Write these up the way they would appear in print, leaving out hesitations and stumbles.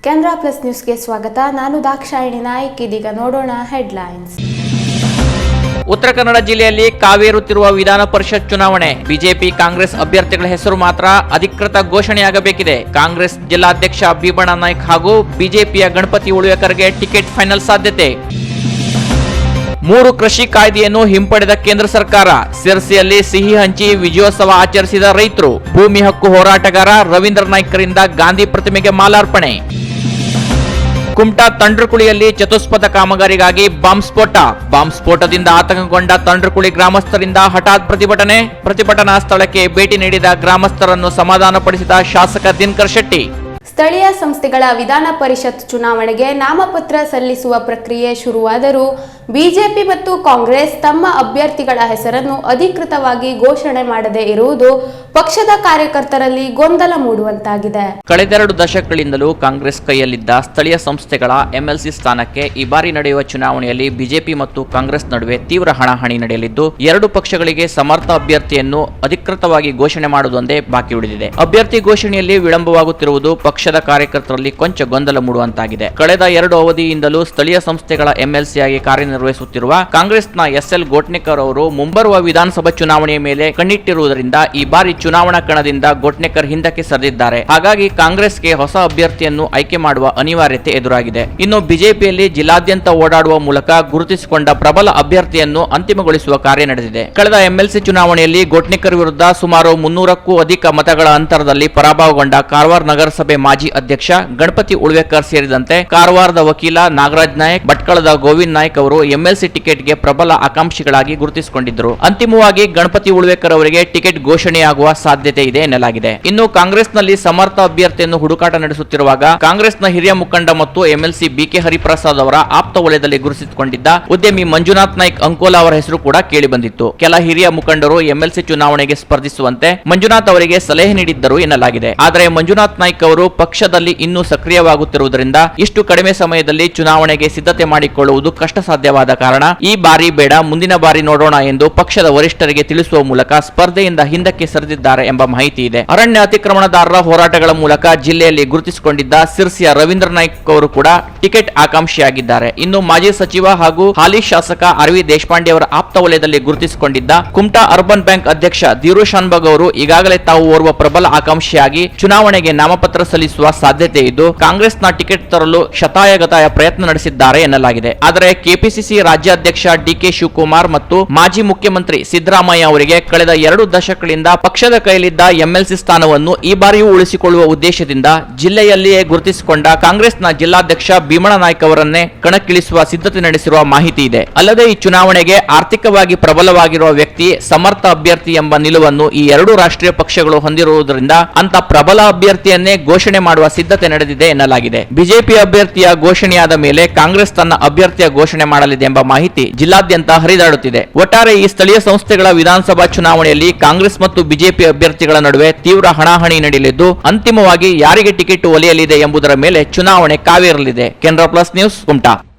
Canara plus ನ್ಯೂಸ್ಗೆ ಸ್ವಾಗತ. ನಾನು ದಾಕ್ಷಾಯಿಣಿ ನಾಯ್ಕ್. ಇದೀಗ ನೋಡೋಣ ಹೆಡ್ಲೈನ್ಸ್. ಉತ್ತರ ಕನ್ನಡ ಜಿಲ್ಲೆಯಲ್ಲಿ ಕಾವೇರುತ್ತಿರುವ ವಿಧಾನ ಪರಿಷತ್ ಚುನಾವಣೆ. ಬಿಜೆಪಿ ಕಾಂಗ್ರೆಸ್ ಅಭ್ಯರ್ಥಿಗಳ ಹೆಸರು ಮಾತ್ರ ಅಧಿಕೃತ ಘೋಷಣೆಯಾಗಬೇಕಿದೆ. ಕಾಂಗ್ರೆಸ್ ಜಿಲ್ಲಾಧ್ಯಕ್ಷ ಭೀಮಣ್ಣ ನಾಯ್ಕ್ ಹಾಗೂ ಬಿಜೆಪಿಯ ಗಣಪತಿ ಉಳುವೇಕರ್ಗೆ ಟಿಕೆಟ್ ಫೈನಲ್ ಸಾಧ್ಯತೆ. 3 ಕೃಷಿ ಕಾಯ್ದೆಯನ್ನು ಹಿಂಪಡೆದ ಕೇಂದ್ರ ಸರ್ಕಾರ. ಸಿರಸಿಯಲ್ಲಿ ಸಿಹಿ ಹಂಚಿ ವಿಜಯೋತ್ಸವ ಆಚರಿಸಿದ ರೈತರು. ಭೂಮಿ ಹಕ್ಕು ಹೋರಾಟಗಾರ ರವೀಂದ್ರ ನಾಯ್ಕರಿಂದ ಗಾಂಧಿ ಪ್ರತಿಮೆಗೆ ಮಾಲಾರ್ಪಣೆ. ಕುಮಟಾ ತಂಡ್ರಕುಳಿಯಲ್ಲಿ ಚತುಷ್ಪಥ ಕಾಮಗಾರಿಗಾಗಿ ಬಾಂಬ್ ಸ್ಫೋಟದಿಂದ ಆತಂಕಗೊಂಡ ತಂಡ್ರಕುಳಿ ಗ್ರಾಮಸ್ಥರಿಂದ ಹಠಾತ್ ಪ್ರತಿಭಟನಾ ಸ್ಥಳಕ್ಕೆ ಭೇಟಿ ನೀಡಿದ ಗ್ರಾಮಸ್ಥರನ್ನು ಸಮಾಧಾನಪಡಿಸಿದ ಶಾಸಕ ದಿನಕರ್ ಶೆಟ್ಟಿ. ಸ್ಥಳೀಯ ಸಂಸ್ಥೆಗಳ ವಿಧಾನ ಪರಿಷತ್ ಚುನಾವಣೆಗೆ ನಾಮಪತ್ರ ಸಲ್ಲಿಸುವ ಪ್ರಕ್ರಿಯೆ ಶುರುವಾದರೂ ಬಿಜೆಪಿ ಮತ್ತು ಕಾಂಗ್ರೆಸ್ ತಮ್ಮ ಅಭ್ಯರ್ಥಿಗಳ ಹೆಸರನ್ನು ಅಧಿಕೃತವಾಗಿ ಘೋಷಣೆ ಮಾಡದೇ ಇರುವುದು ಪಕ್ಷದ ಕಾರ್ಯಕರ್ತರಲ್ಲಿ ಗೊಂದಲ ಮೂಡುವಂತಾಗಿದೆ. ಕಳೆದೆರಡು ದಶಕಗಳಿಂದಲೂ ಕಾಂಗ್ರೆಸ್ ಕೈಯಲ್ಲಿದ್ದ ಸ್ಥಳೀಯ ಸಂಸ್ಥೆಗಳ ಎಂಎಲ್ಸಿ ಸ್ಥಾನಕ್ಕೆ ಈ ಬಾರಿ ನಡೆಯುವ ಚುನಾವಣೆಯಲ್ಲಿ ಬಿಜೆಪಿ ಮತ್ತು ಕಾಂಗ್ರೆಸ್ ನಡುವೆ ತೀವ್ರ ಹಣಾಹಣಿ ನಡೆಯಲಿದ್ದು, ಎರಡು ಪಕ್ಷಗಳಿಗೆ ಸಮರ್ಥ ಅಭ್ಯರ್ಥಿಯನ್ನು ಅಧಿಕೃತವಾಗಿ ಘೋಷಣೆ ಮಾಡುವುದೊಂದೇ ಬಾಕಿ ಉಳಿದಿದೆ. ಅಭ್ಯರ್ಥಿ ಘೋಷಣೆಯಲ್ಲಿ ವಿಳಂಬವಾಗುತ್ತಿರುವುದು ಪಕ್ಷದ ಕಾರ್ಯಕರ್ತರಲ್ಲಿ ಕೊಂಚ ಗೊಂದಲ ಮೂಡುವಂತಾಗಿದೆ. ಕಳೆದ 2 ಅವಧಿಯಿಂದಲೂ ಸ್ಥಳೀಯ ಸಂಸ್ಥೆಗಳ ಎಂಎಲ್ಸಿ ಆಗಿ ಕಾರ್ಯನಿರ್ವಹಿಸುತ್ತಿರುವ ಕಾಂಗ್ರೆಸ್ನ ಎಸ್ಎಲ್ ಗೋಟ್ನೆಕರ್ ಅವರು ಮುಂಬರುವ ವಿಧಾನಸಭಾ ಚುನಾವಣೆಯ ಮೇಲೆ ಕಣ್ಣಿಟ್ಟಿರುವುದರಿಂದ ಈ ಬಾರಿ ಚುನಾವಣಾ ಕಣದಿಂದ ಗೋಟ್ನೆಕರ್ ಹಿಂದಕ್ಕೆ ಸರಿದಿದ್ದಾರೆ. ಹಾಗಾಗಿ ಕಾಂಗ್ರೆಸ್ಗೆ ಹೊಸ ಅಭ್ಯರ್ಥಿಯನ್ನು ಆಯ್ಕೆ ಮಾಡುವ ಅನಿವಾರ್ಯತೆ ಎದುರಾಗಿದೆ. ಇನ್ನು ಬಿಜೆಪಿಯಲ್ಲಿ ಜಿಲ್ಲಾದ್ಯಂತ ಓಡಾಡುವ ಮೂಲಕ ಗುರುತಿಸಿಕೊಂಡ ಪ್ರಬಲ ಅಭ್ಯರ್ಥಿಯನ್ನು ಅಂತಿಮಗೊಳಿಸುವ ಕಾರ್ಯ ನಡೆದಿದೆ. ಕಳೆದ ಎಂಎಲ್ಸಿ ಚುನಾವಣೆಯಲ್ಲಿ ಗೋಟ್ನೆಕರ್ ವಿರುದ್ಧ ಸುಮಾರು 300ಕ್ಕೂ ಅಧಿಕ ಮತಗಳ ಅಂತರದಲ್ಲಿ ಪರಾಭವಗೊಂಡ ಕಾರವಾರ ನಗರಸಭೆ ಮಾಜಿ ಅಧ್ಯಕ್ಷ ಗಣಪತಿ ಉಳುವೇಕರ್ ಸೇರಿದಂತೆ ಕಾರವಾರದ ವಕೀಲ ನಾಗರಾಜ್ ನಾಯ್ಕ್, ಭಟ್ಕಳದ ಗೋವಿಂದ್ ನಾಯ್ಕ್ ಅವರು ಎಂಎಲ್ಸಿ ಟಿಕೆಟ್ಗೆ ಪ್ರಬಲ ಆಕಾಂಕ್ಷಿಗಳಾಗಿ ಗುರುತಿಸಿಕೊಂಡಿದ್ದರು. ಅಂತಿಮವಾಗಿ ಗಣಪತಿ ಉಳುವೇಕರ್ ಅವರಿಗೆ ಟಿಕೆಟ್ ಘೋಷಣೆಯಾಗುವ ಸಾಧ್ಯತೆ ಇದೆ ಎನ್ನಲಾಗಿದೆ. ಇನ್ನು ಕಾಂಗ್ರೆಸ್ನಲ್ಲಿ ಸಮರ್ಥ ಅಭ್ಯರ್ಥಿಯನ್ನು ಹುಡುಕಾಟ ನಡೆಸುತ್ತಿರುವಾಗ ಕಾಂಗ್ರೆಸ್ನ ಹಿರಿಯ ಮುಖಂಡ ಮತ್ತು ಎಂಎಲ್ಸಿ ಬಿಕೆ ಹರಿಪ್ರಸಾದ್ ಅವರ ಆಪ್ತ ವಲಯದಲ್ಲಿ ಗುರುತಿಸಿಕೊಂಡಿದ್ದ ಉದ್ಯಮಿ ಮಂಜುನಾಥ್ ನಾಯ್ಕ್ ಅಂಕೋಲಾ ಅವರ ಹೆಸರು ಕೂಡ ಕೇಳಿ ಬಂದಿತ್ತು. ಕೆಲ ಹಿರಿಯ ಮುಖಂಡರು ಎಂಎಲ್ಸಿ ಚುನಾವಣೆಗೆ ಸ್ಪರ್ಧಿಸುವಂತೆ ಮಂಜುನಾಥ್ ಅವರಿಗೆ ಸಲಹೆ ನೀಡಿದ್ದರು ಎನ್ನಲಾಗಿದೆ. ಆದರೆ ಮಂಜುನಾಥ್ ನಾಯ್ಕ್ ಅವರು ಪಕ್ಷದಲ್ಲಿ ಇನ್ನೂ ಸಕ್ರಿಯವಾಗುತ್ತಿರುವುದರಿಂದ ಇಷ್ಟು ಕಡಿಮೆ ಸಮಯದಲ್ಲಿ ಚುನಾವಣೆಗೆ ಸಿದ್ಧತೆ ಮಾಡಿಕೊಳ್ಳುವುದು ಕಷ್ಟ ಸಾಧ್ಯವಾದ ಕಾರಣ ಈ ಬಾರಿ ಬೇಡ, ಮುಂದಿನ ಬಾರಿ ನೋಡೋಣ ಎಂದು ಪಕ್ಷದ ವರಿಷ್ಠರಿಗೆ ತಿಳಿಸುವ ಮೂಲಕ ಸ್ಪರ್ಧೆಯಿಂದ ಹಿಂದಕ್ಕೆ ಸರಿದಿದ್ದಾರೆ ಎಂಬ ಮಾಹಿತಿ ಇದೆ. ಅರಣ್ಯ ಅತಿಕ್ರಮಣದಾರರ ಹೋರಾಟಗಳ ಮೂಲಕ ಜಿಲ್ಲೆಯಲ್ಲಿ ಗುರುತಿಸಿಕೊಂಡಿದ್ದ ಸಿರ್ಸಿಯ ರವೀಂದ್ರ ನಾಯ್ಕ್ ಅವರು ಕೂಡ ಟಿಕೆಟ್ ಆಕಾಂಕ್ಷಿಯಾಗಿದ್ದಾರೆ. ಇನ್ನು ಮಾಜಿ ಸಚಿವ ಹಾಗೂ ಹಾಲಿ ಶಾಸಕ ಆರ್.ವಿ. ದೇಶಪಾಂಡೆ ಅವರ ಆಪ್ತ ವಲಯದಲ್ಲಿ ಗುರುತಿಸಿಕೊಂಡಿದ್ದ ಕುಮಟಾ ಅರ್ಬನ್ ಬ್ಯಾಂಕ್ ಅಧ್ಯಕ್ಷ ಧೀರು ಶಾನ್ಭಾಗ್ ಅವರು ಈಗಾಗಲೇ ತಾವು ಓರ್ವ ಪ್ರಬಲ ಆಕಾಂಕ್ಷಿಯಾಗಿ ಚುನಾವಣೆಗೆ ನಾಮಪತ್ರ ಸಲ್ಲಿಸುವ ಸಾಧ್ಯತೆ ಇದ್ದು, ಕಾಂಗ್ರೆಸ್ನ ಟಿಕೆಟ್ ತರಲು ಶತಾಯಗತಾಯ ಪ್ರಯತ್ನ ನಡೆಸಿದ್ದಾರೆ ಎನ್ನಲಾಗಿದೆ. ಆದರೆ ಕೆಪಿಸಿಸಿ ರಾಜ್ಯಾಧ್ಯಕ್ಷ ಡಿಕೆ ಶಿವಕುಮಾರ್ ಮತ್ತು ಮಾಜಿ ಮುಖ್ಯಮಂತ್ರಿ ಸಿದ್ದರಾಮಯ್ಯ ಅವರಿಗೆ ಕಳೆದ 2 ದಶಕಗಳಿಂದ ಪಕ್ಷದ ಕೈಯಲ್ಲಿದ್ದ ಎಂಎಲ್ಸಿ ಸ್ಥಾನವನ್ನು ಈ ಬಾರಿಯೂ ಉಳಿಸಿಕೊಳ್ಳುವ ಉದ್ದೇಶದಿಂದ ಜಿಲ್ಲೆಯಲ್ಲಿಯೇ ಗುರುತಿಸಿಕೊಂಡ ಕಾಂಗ್ರೆಸ್ನ ಜಿಲ್ಲಾಧ್ಯಕ್ಷ ಭೀಮಣ್ಣ ನಾಯ್ಕ್ ಅವರನ್ನೇ ಕಣಕ್ಕಿಳಿಸುವ ಸಿದ್ಧತೆ ನಡೆಸಿರುವ ಮಾಹಿತಿ ಇದೆ. ಅಲ್ಲದೆ ಈ ಚುನಾವಣೆಗೆ ಆರ್ಥಿಕವಾಗಿ ಪ್ರಬಲವಾಗಿರುವ ವ್ಯಕ್ತಿ ಸಮರ್ಥ ಅಭ್ಯರ್ಥಿ ಎಂಬ ನಿಲುವನ್ನು ಈ 2 ರಾಷ್ಟ್ರೀಯ ಪಕ್ಷಗಳು ಹೊಂದಿರುವುದರಿಂದ ಅಂತ ಪ್ರಬಲ ಅಭ್ಯರ್ಥಿಯನ್ನೇ ಘೋಷಣೆ ಮಾಡುವ ಸಿದ್ಧತೆ ನಡೆದಿದೆ ಎನ್ನಲಾಗಿದೆ. ಬಿಜೆಪಿ ಅಭ್ಯರ್ಥಿಯ ಘೋಷಣೆಯಾದ ಮೇಲೆ ಕಾಂಗ್ರೆಸ್ ತನ್ನ ಅಭ್ಯರ್ಥಿಯ ಘೋಷಣೆ ಮಾಡಲಿದೆ ಎಂಬ ಮಾಹಿತಿ ಜಿಲ್ಲಾದ್ಯಂತ ಹರಿದಾಡುತ್ತಿದೆ. ಒಟ್ಟಾರೆ ಈ ಸ್ಥಳೀಯ ಸಂಸ್ಥೆಗಳ ವಿಧಾನಸಭಾ ಚುನಾವಣೆಯಲ್ಲಿ ಕಾಂಗ್ರೆಸ್ ಮತ್ತು ಬಿಜೆಪಿ ಅಭ್ಯರ್ಥಿಗಳ ನಡುವೆ ತೀವ್ರ ಹಣಾಹಣಿ ನಡೆಯಲಿದ್ದು, ಅಂತಿಮವಾಗಿ ಯಾರಿಗೆ ಟಿಕೆಟ್ ಒಲಿಯಲಿದೆ ಎಂಬುದರ ಮೇಲೆ ಚುನಾವಣೆ ಕಾವೇರಲಿದೆ. Canara plus news, Kumta.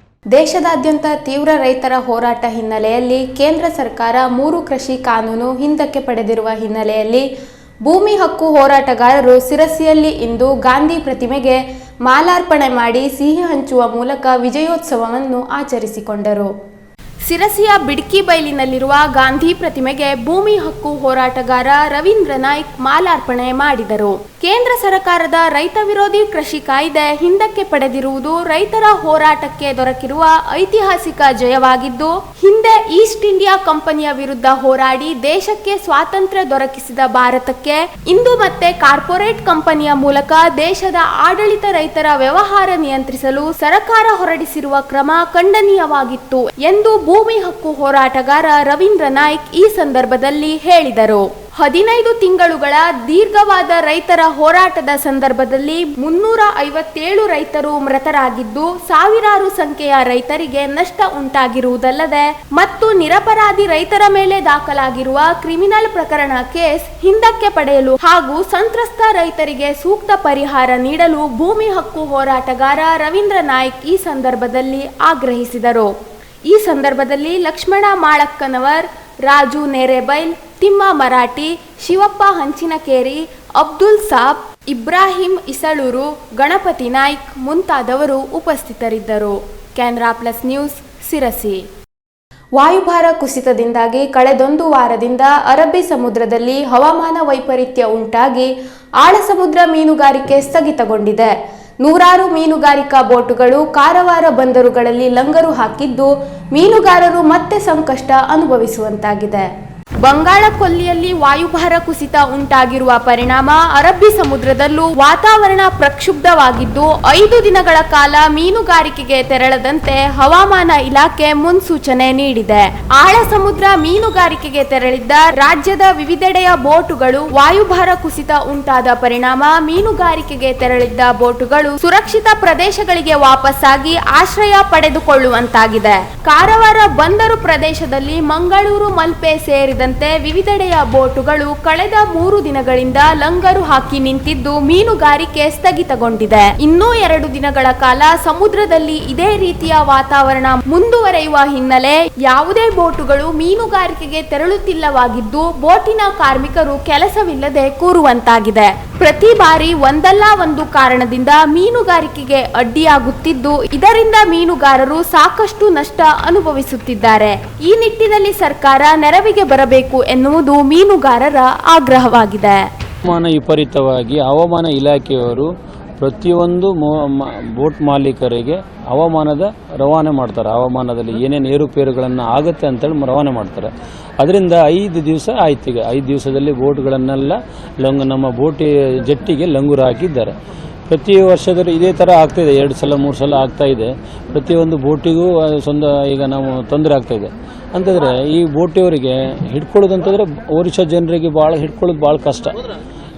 ದೇಶದಾದ್ಯಂತ ತೀವ್ರ ರೈತರ ಹೋರಾಟ ಹಿನ್ನೆಲೆಯಲ್ಲಿ ಕೇಂದ್ರ ಸರ್ಕಾರ 3 ಕೃಷಿ ಕಾನೂನು ಹಿಂದಕ್ಕೆ ಪಡೆದಿರುವ ಹಿನ್ನೆಲೆಯಲ್ಲಿ ಭೂಮಿ ಹಕ್ಕು ಹೋರಾಟಗಾರರು ಸಿರಸಿಯಲ್ಲಿ ಇಂದು ಗಾಂಧಿ ಪ್ರತಿಮೆಗೆ ಮಾಲಾರ್ಪಣೆ ಮಾಡಿ ಸಿಹಿ ಹಂಚುವ ಮೂಲಕ ವಿಜಯೋತ್ಸವವನ್ನು ಆಚರಿಸಿಕೊಂಡರು. ಸಿರಸಿಯ ಬಿಡ್ಕಿ ಬೈಲಿನಲ್ಲಿರುವ ಗಾಂಧಿ ಪ್ರತಿಮೆಗೆ ಭೂಮಿ ಹಕ್ಕು ಹೋರಾಟಗಾರ ರವೀಂದ್ರ ನಾಯ್ಕ್ ಮಾಲಾರ್ಪಣೆ ಮಾಡಿದರು. ಕೇಂದ್ರ ಸರ್ಕಾರದ ರೈತ ವಿರೋಧಿ ಕೃಷಿ ಕಾಯ್ದೆ ಹಿಂದಕ್ಕೆ ಪಡೆದಿರುವುದು ರೈತರ ಹೋರಾಟಕ್ಕೆ ದೊರಕಿರುವ ಐತಿಹಾಸಿಕ ಜಯವಾಗಿದ್ದು, ಹಿಂದೆ ಈಸ್ಟ್ ಇಂಡಿಯಾ ಕಂಪನಿಯ ವಿರುದ್ಧ ಹೋರಾಡಿ ದೇಶಕ್ಕೆ ಸ್ವಾತಂತ್ರ್ಯ ದೊರಕಿಸಿದ ಭಾರತಕ್ಕೆ ಇಂದು ಮತ್ತೆ ಕಾರ್ಪೊರೇಟ್ ಕಂಪನಿಯ ಮೂಲಕ ದೇಶದ ಆಡಳಿತ ರೈತರ ವ್ಯವಹಾರ ನಿಯಂತ್ರಿಸಲು ಸರ್ಕಾರ ಹೊರಡಿಸಿರುವ ಕ್ರಮ ಖಂಡನೀಯವಾಗಿತ್ತು ಎಂದು ಭೂಮಿ ಹಕ್ಕು ಹೋರಾಟಗಾರ ರವೀಂದ್ರ ನಾಯ್ಕ್ ಈ ಸಂದರ್ಭದಲ್ಲಿ ಹೇಳಿದರು. 15 ತಿಂಗಳುಗಳ ದೀರ್ಘವಾದ ರೈತರ ಹೋರಾಟದ ಸಂದರ್ಭದಲ್ಲಿ 357 ರೈತರು ಮೃತರಾಗಿದ್ದು, ಸಾವಿರಾರು ಸಂಖ್ಯೆಯ ರೈತರಿಗೆ ನಷ್ಟ ಉಂಟಾಗಿರುವುದಲ್ಲದೆ ಮತ್ತು ನಿರಪರಾಧಿ ರೈತರ ಮೇಲೆ ದಾಖಲಾಗಿರುವ ಕ್ರಿಮಿನಲ್ ಪ್ರಕರಣ ಕೇಸ್ ಹಿಂದಕ್ಕೆ ಪಡೆಯಲು ಹಾಗೂ ಸಂತ್ರಸ್ತ ರೈತರಿಗೆ ಸೂಕ್ತ ಪರಿಹಾರ ನೀಡಲು ಭೂಮಿ ಹಕ್ಕು ಹೋರಾಟಗಾರ ರವೀಂದ್ರ ನಾಯ್ಕ್ ಈ ಸಂದರ್ಭದಲ್ಲಿ ಆಗ್ರಹಿಸಿದರು. ಈ ಸಂದರ್ಭದಲ್ಲಿ ಲಕ್ಷ್ಮಣ ಮಾಳಕ್ಕನವರ್, ರಾಜು ನೇರೇಬೈಲ್, ತಿಮ್ಮ ಮರಾಠಿ, ಶಿವಪ್ಪ ಹಂಚಿನಕೇರಿ, ಅಬ್ದುಲ್ ಸಾಬ್, ಇಬ್ರಾಹಿಂ ಇಸಳೂರು, ಗಣಪತಿ ನಾಯ್ಕ್ ಮುಂತಾದವರು ಉಪಸ್ಥಿತರಿದ್ದರು. Canara plus news, Sirsi. ವಾಯುಭಾರ ಕುಸಿತದಿಂದಾಗಿ ಕಳೆದೊಂದು ವಾರದಿಂದ ಅರಬ್ಬಿ ಸಮುದ್ರದಲ್ಲಿ ಹವಾಮಾನ ವೈಪರೀತ್ಯ ಉಂಟಾಗಿ ಆಳ ಸಮುದ್ರ ಮೀನುಗಾರಿಕೆ ಸ್ಥಗಿತಗೊಂಡಿದೆ. ನೂರಾರು ಮೀನುಗಾರಿಕಾ ಬೋಟುಗಳು ಕಾರವಾರ ಬಂದರುಗಳಲ್ಲಿ ಲಂಗರು ಹಾಕಿದ್ದು ಮೀನುಗಾರರು ಮತ್ತೆ ಸಂಕಷ್ಟ ಅನುಭವಿಸುವಂತಾಗಿದೆ. ಬಂಗಾಳ ಕೊಲ್ಲಿಯಲ್ಲಿ ವಾಯುಭಾರ ಕುಸಿತ ಉಂಟಾಗಿರುವ ಪರಿಣಾಮ ಅರಬ್ಬಿ ಸಮುದ್ರದಲ್ಲೂ ವಾತಾವರಣ ಪ್ರಕ್ಷುಬ್ಧವಾಗಿದ್ದು 5 ದಿನಗಳ ಕಾಲ ಮೀನುಗಾರಿಕೆಗೆ ತೆರಳದಂತೆ ಹವಾಮಾನ ಇಲಾಖೆ ಮುನ್ಸೂಚನೆ ನೀಡಿದೆ. ಆಳ ಸಮುದ್ರ ಮೀನುಗಾರಿಕೆಗೆ ತೆರಳಿದ್ದ ರಾಜ್ಯದ ವಿವಿಧೆಡೆಯ ಬೋಟುಗಳು ವಾಯುಭಾರ ಕುಸಿತ ಉಂಟಾದ ಪರಿಣಾಮ ಮೀನುಗಾರಿಕೆಗೆ ತೆರಳಿದ್ದ ಬೋಟುಗಳು ಸುರಕ್ಷಿತ ಪ್ರದೇಶಗಳಿಗೆ ವಾಪಸ್ಸಾಗಿ ಆಶ್ರಯ ಪಡೆದುಕೊಳ್ಳುವಂತಾಗಿದೆ. ಕಾರವಾರ ಬಂದರು ಪ್ರದೇಶದಲ್ಲಿ ಮಂಗಳೂರು, ಮಲ್ಪೆ ಸೇರಿದಂತೆ ವಿವಿಧೆಡೆಯ ಬೋಟುಗಳು ಕಳೆದ 3 ದಿನಗಳಿಂದ ಲಂಗರು ಹಾಕಿ ನಿಂತಿದ್ದು ಮೀನುಗಾರಿಕೆ ಸ್ಥಗಿತಗೊಂಡಿದೆ. ಇನ್ನೂ 2 ದಿನಗಳ ಕಾಲ ಸಮುದ್ರದಲ್ಲಿ ಇದೇ ರೀತಿಯ ವಾತಾವರಣ ಮುಂದುವರೆಯುವ ಹಿನ್ನೆಲೆ ಯಾವುದೇ ಬೋಟುಗಳು ಮೀನುಗಾರಿಕೆಗೆ ತೆರಳುತ್ತಿಲ್ಲವಾಗಿದ್ದು ಬೋಟಿನ ಕಾರ್ಮಿಕರು ಕೆಲಸವಿಲ್ಲದೆ ಕೂರುವಂತಾಗಿದೆ. ಪ್ರತಿ ಬಾರಿ ಒಂದಲ್ಲ ಒಂದು ಕಾರಣದಿಂದ ಮೀನುಗಾರಿಕೆಗೆ ಅಡ್ಡಿಯಾಗುತ್ತಿದ್ದು ಇದರಿಂದ ಮೀನುಗಾರರು ಸಾಕಷ್ಟು ನಷ್ಟ ಅನುಭವಿಸುತ್ತಿದ್ದಾರೆ. ಈ ನಿಟ್ಟಿನಲ್ಲಿ ಸರ್ಕಾರ ನೆರವಿಗೆ ಬರಬೇಕು ಎನ್ನುವುದು ಮೀನುಗಾರರ ಆಗ್ರಹವಾಗಿದೆ. ಹವಾಮಾನ ವಿಪರೀತವಾಗಿ ಹವಾಮಾನ ಇಲಾಖೆಯವರು ಪ್ರತಿಯೊಂದು ಬೋಟ್ ಮಾಲೀಕರಿಗೆ ಹವಾಮಾನದ ರವಾನೆ ಮಾಡ್ತಾರೆ. ಹವಾಮಾನದಲ್ಲಿ ಏನೇನು ಏರುಪೇರುಗಳನ್ನು ಆಗುತ್ತೆ ಅಂತೇಳಿ ರವಾನೆ ಮಾಡ್ತಾರೆ. ಅದರಿಂದ 5 ದಿವಸ ಆಯ್ತು. ಈಗ 5 ದಿವಸದಲ್ಲಿ ಬೋಟ್ಗಳನ್ನೆಲ್ಲ ನಮ್ಮ ಬೋಟಿ ಜಟ್ಟಿಗೆ ಲಂಗೂರು ಹಾಕಿದ್ದಾರೆ. ಪ್ರತಿ ವರ್ಷದಲ್ಲಿ ಇದೇ ಥರ ಆಗ್ತಾಯಿದೆ. 2 ಸಲ 3 ಸಲ ಆಗ್ತಾಯಿದೆ. ಪ್ರತಿಯೊಂದು ಬೋಟಿಗೂ ಈಗ ನಾವು ತೊಂದರೆ ಆಗ್ತಾಯಿದೆ. ಅಂತಂದರೆ ಈ ಬೋಟಿಯವರಿಗೆ ಹಿಡ್ಕೊಳ್ಳೋದಂತಂದರೆ ಒರಿಸ್ಸಾ ಜನರಿಗೆ ಹಿಡ್ಕೊಳ್ಳೋದು ಭಾಳ ಕಷ್ಟ.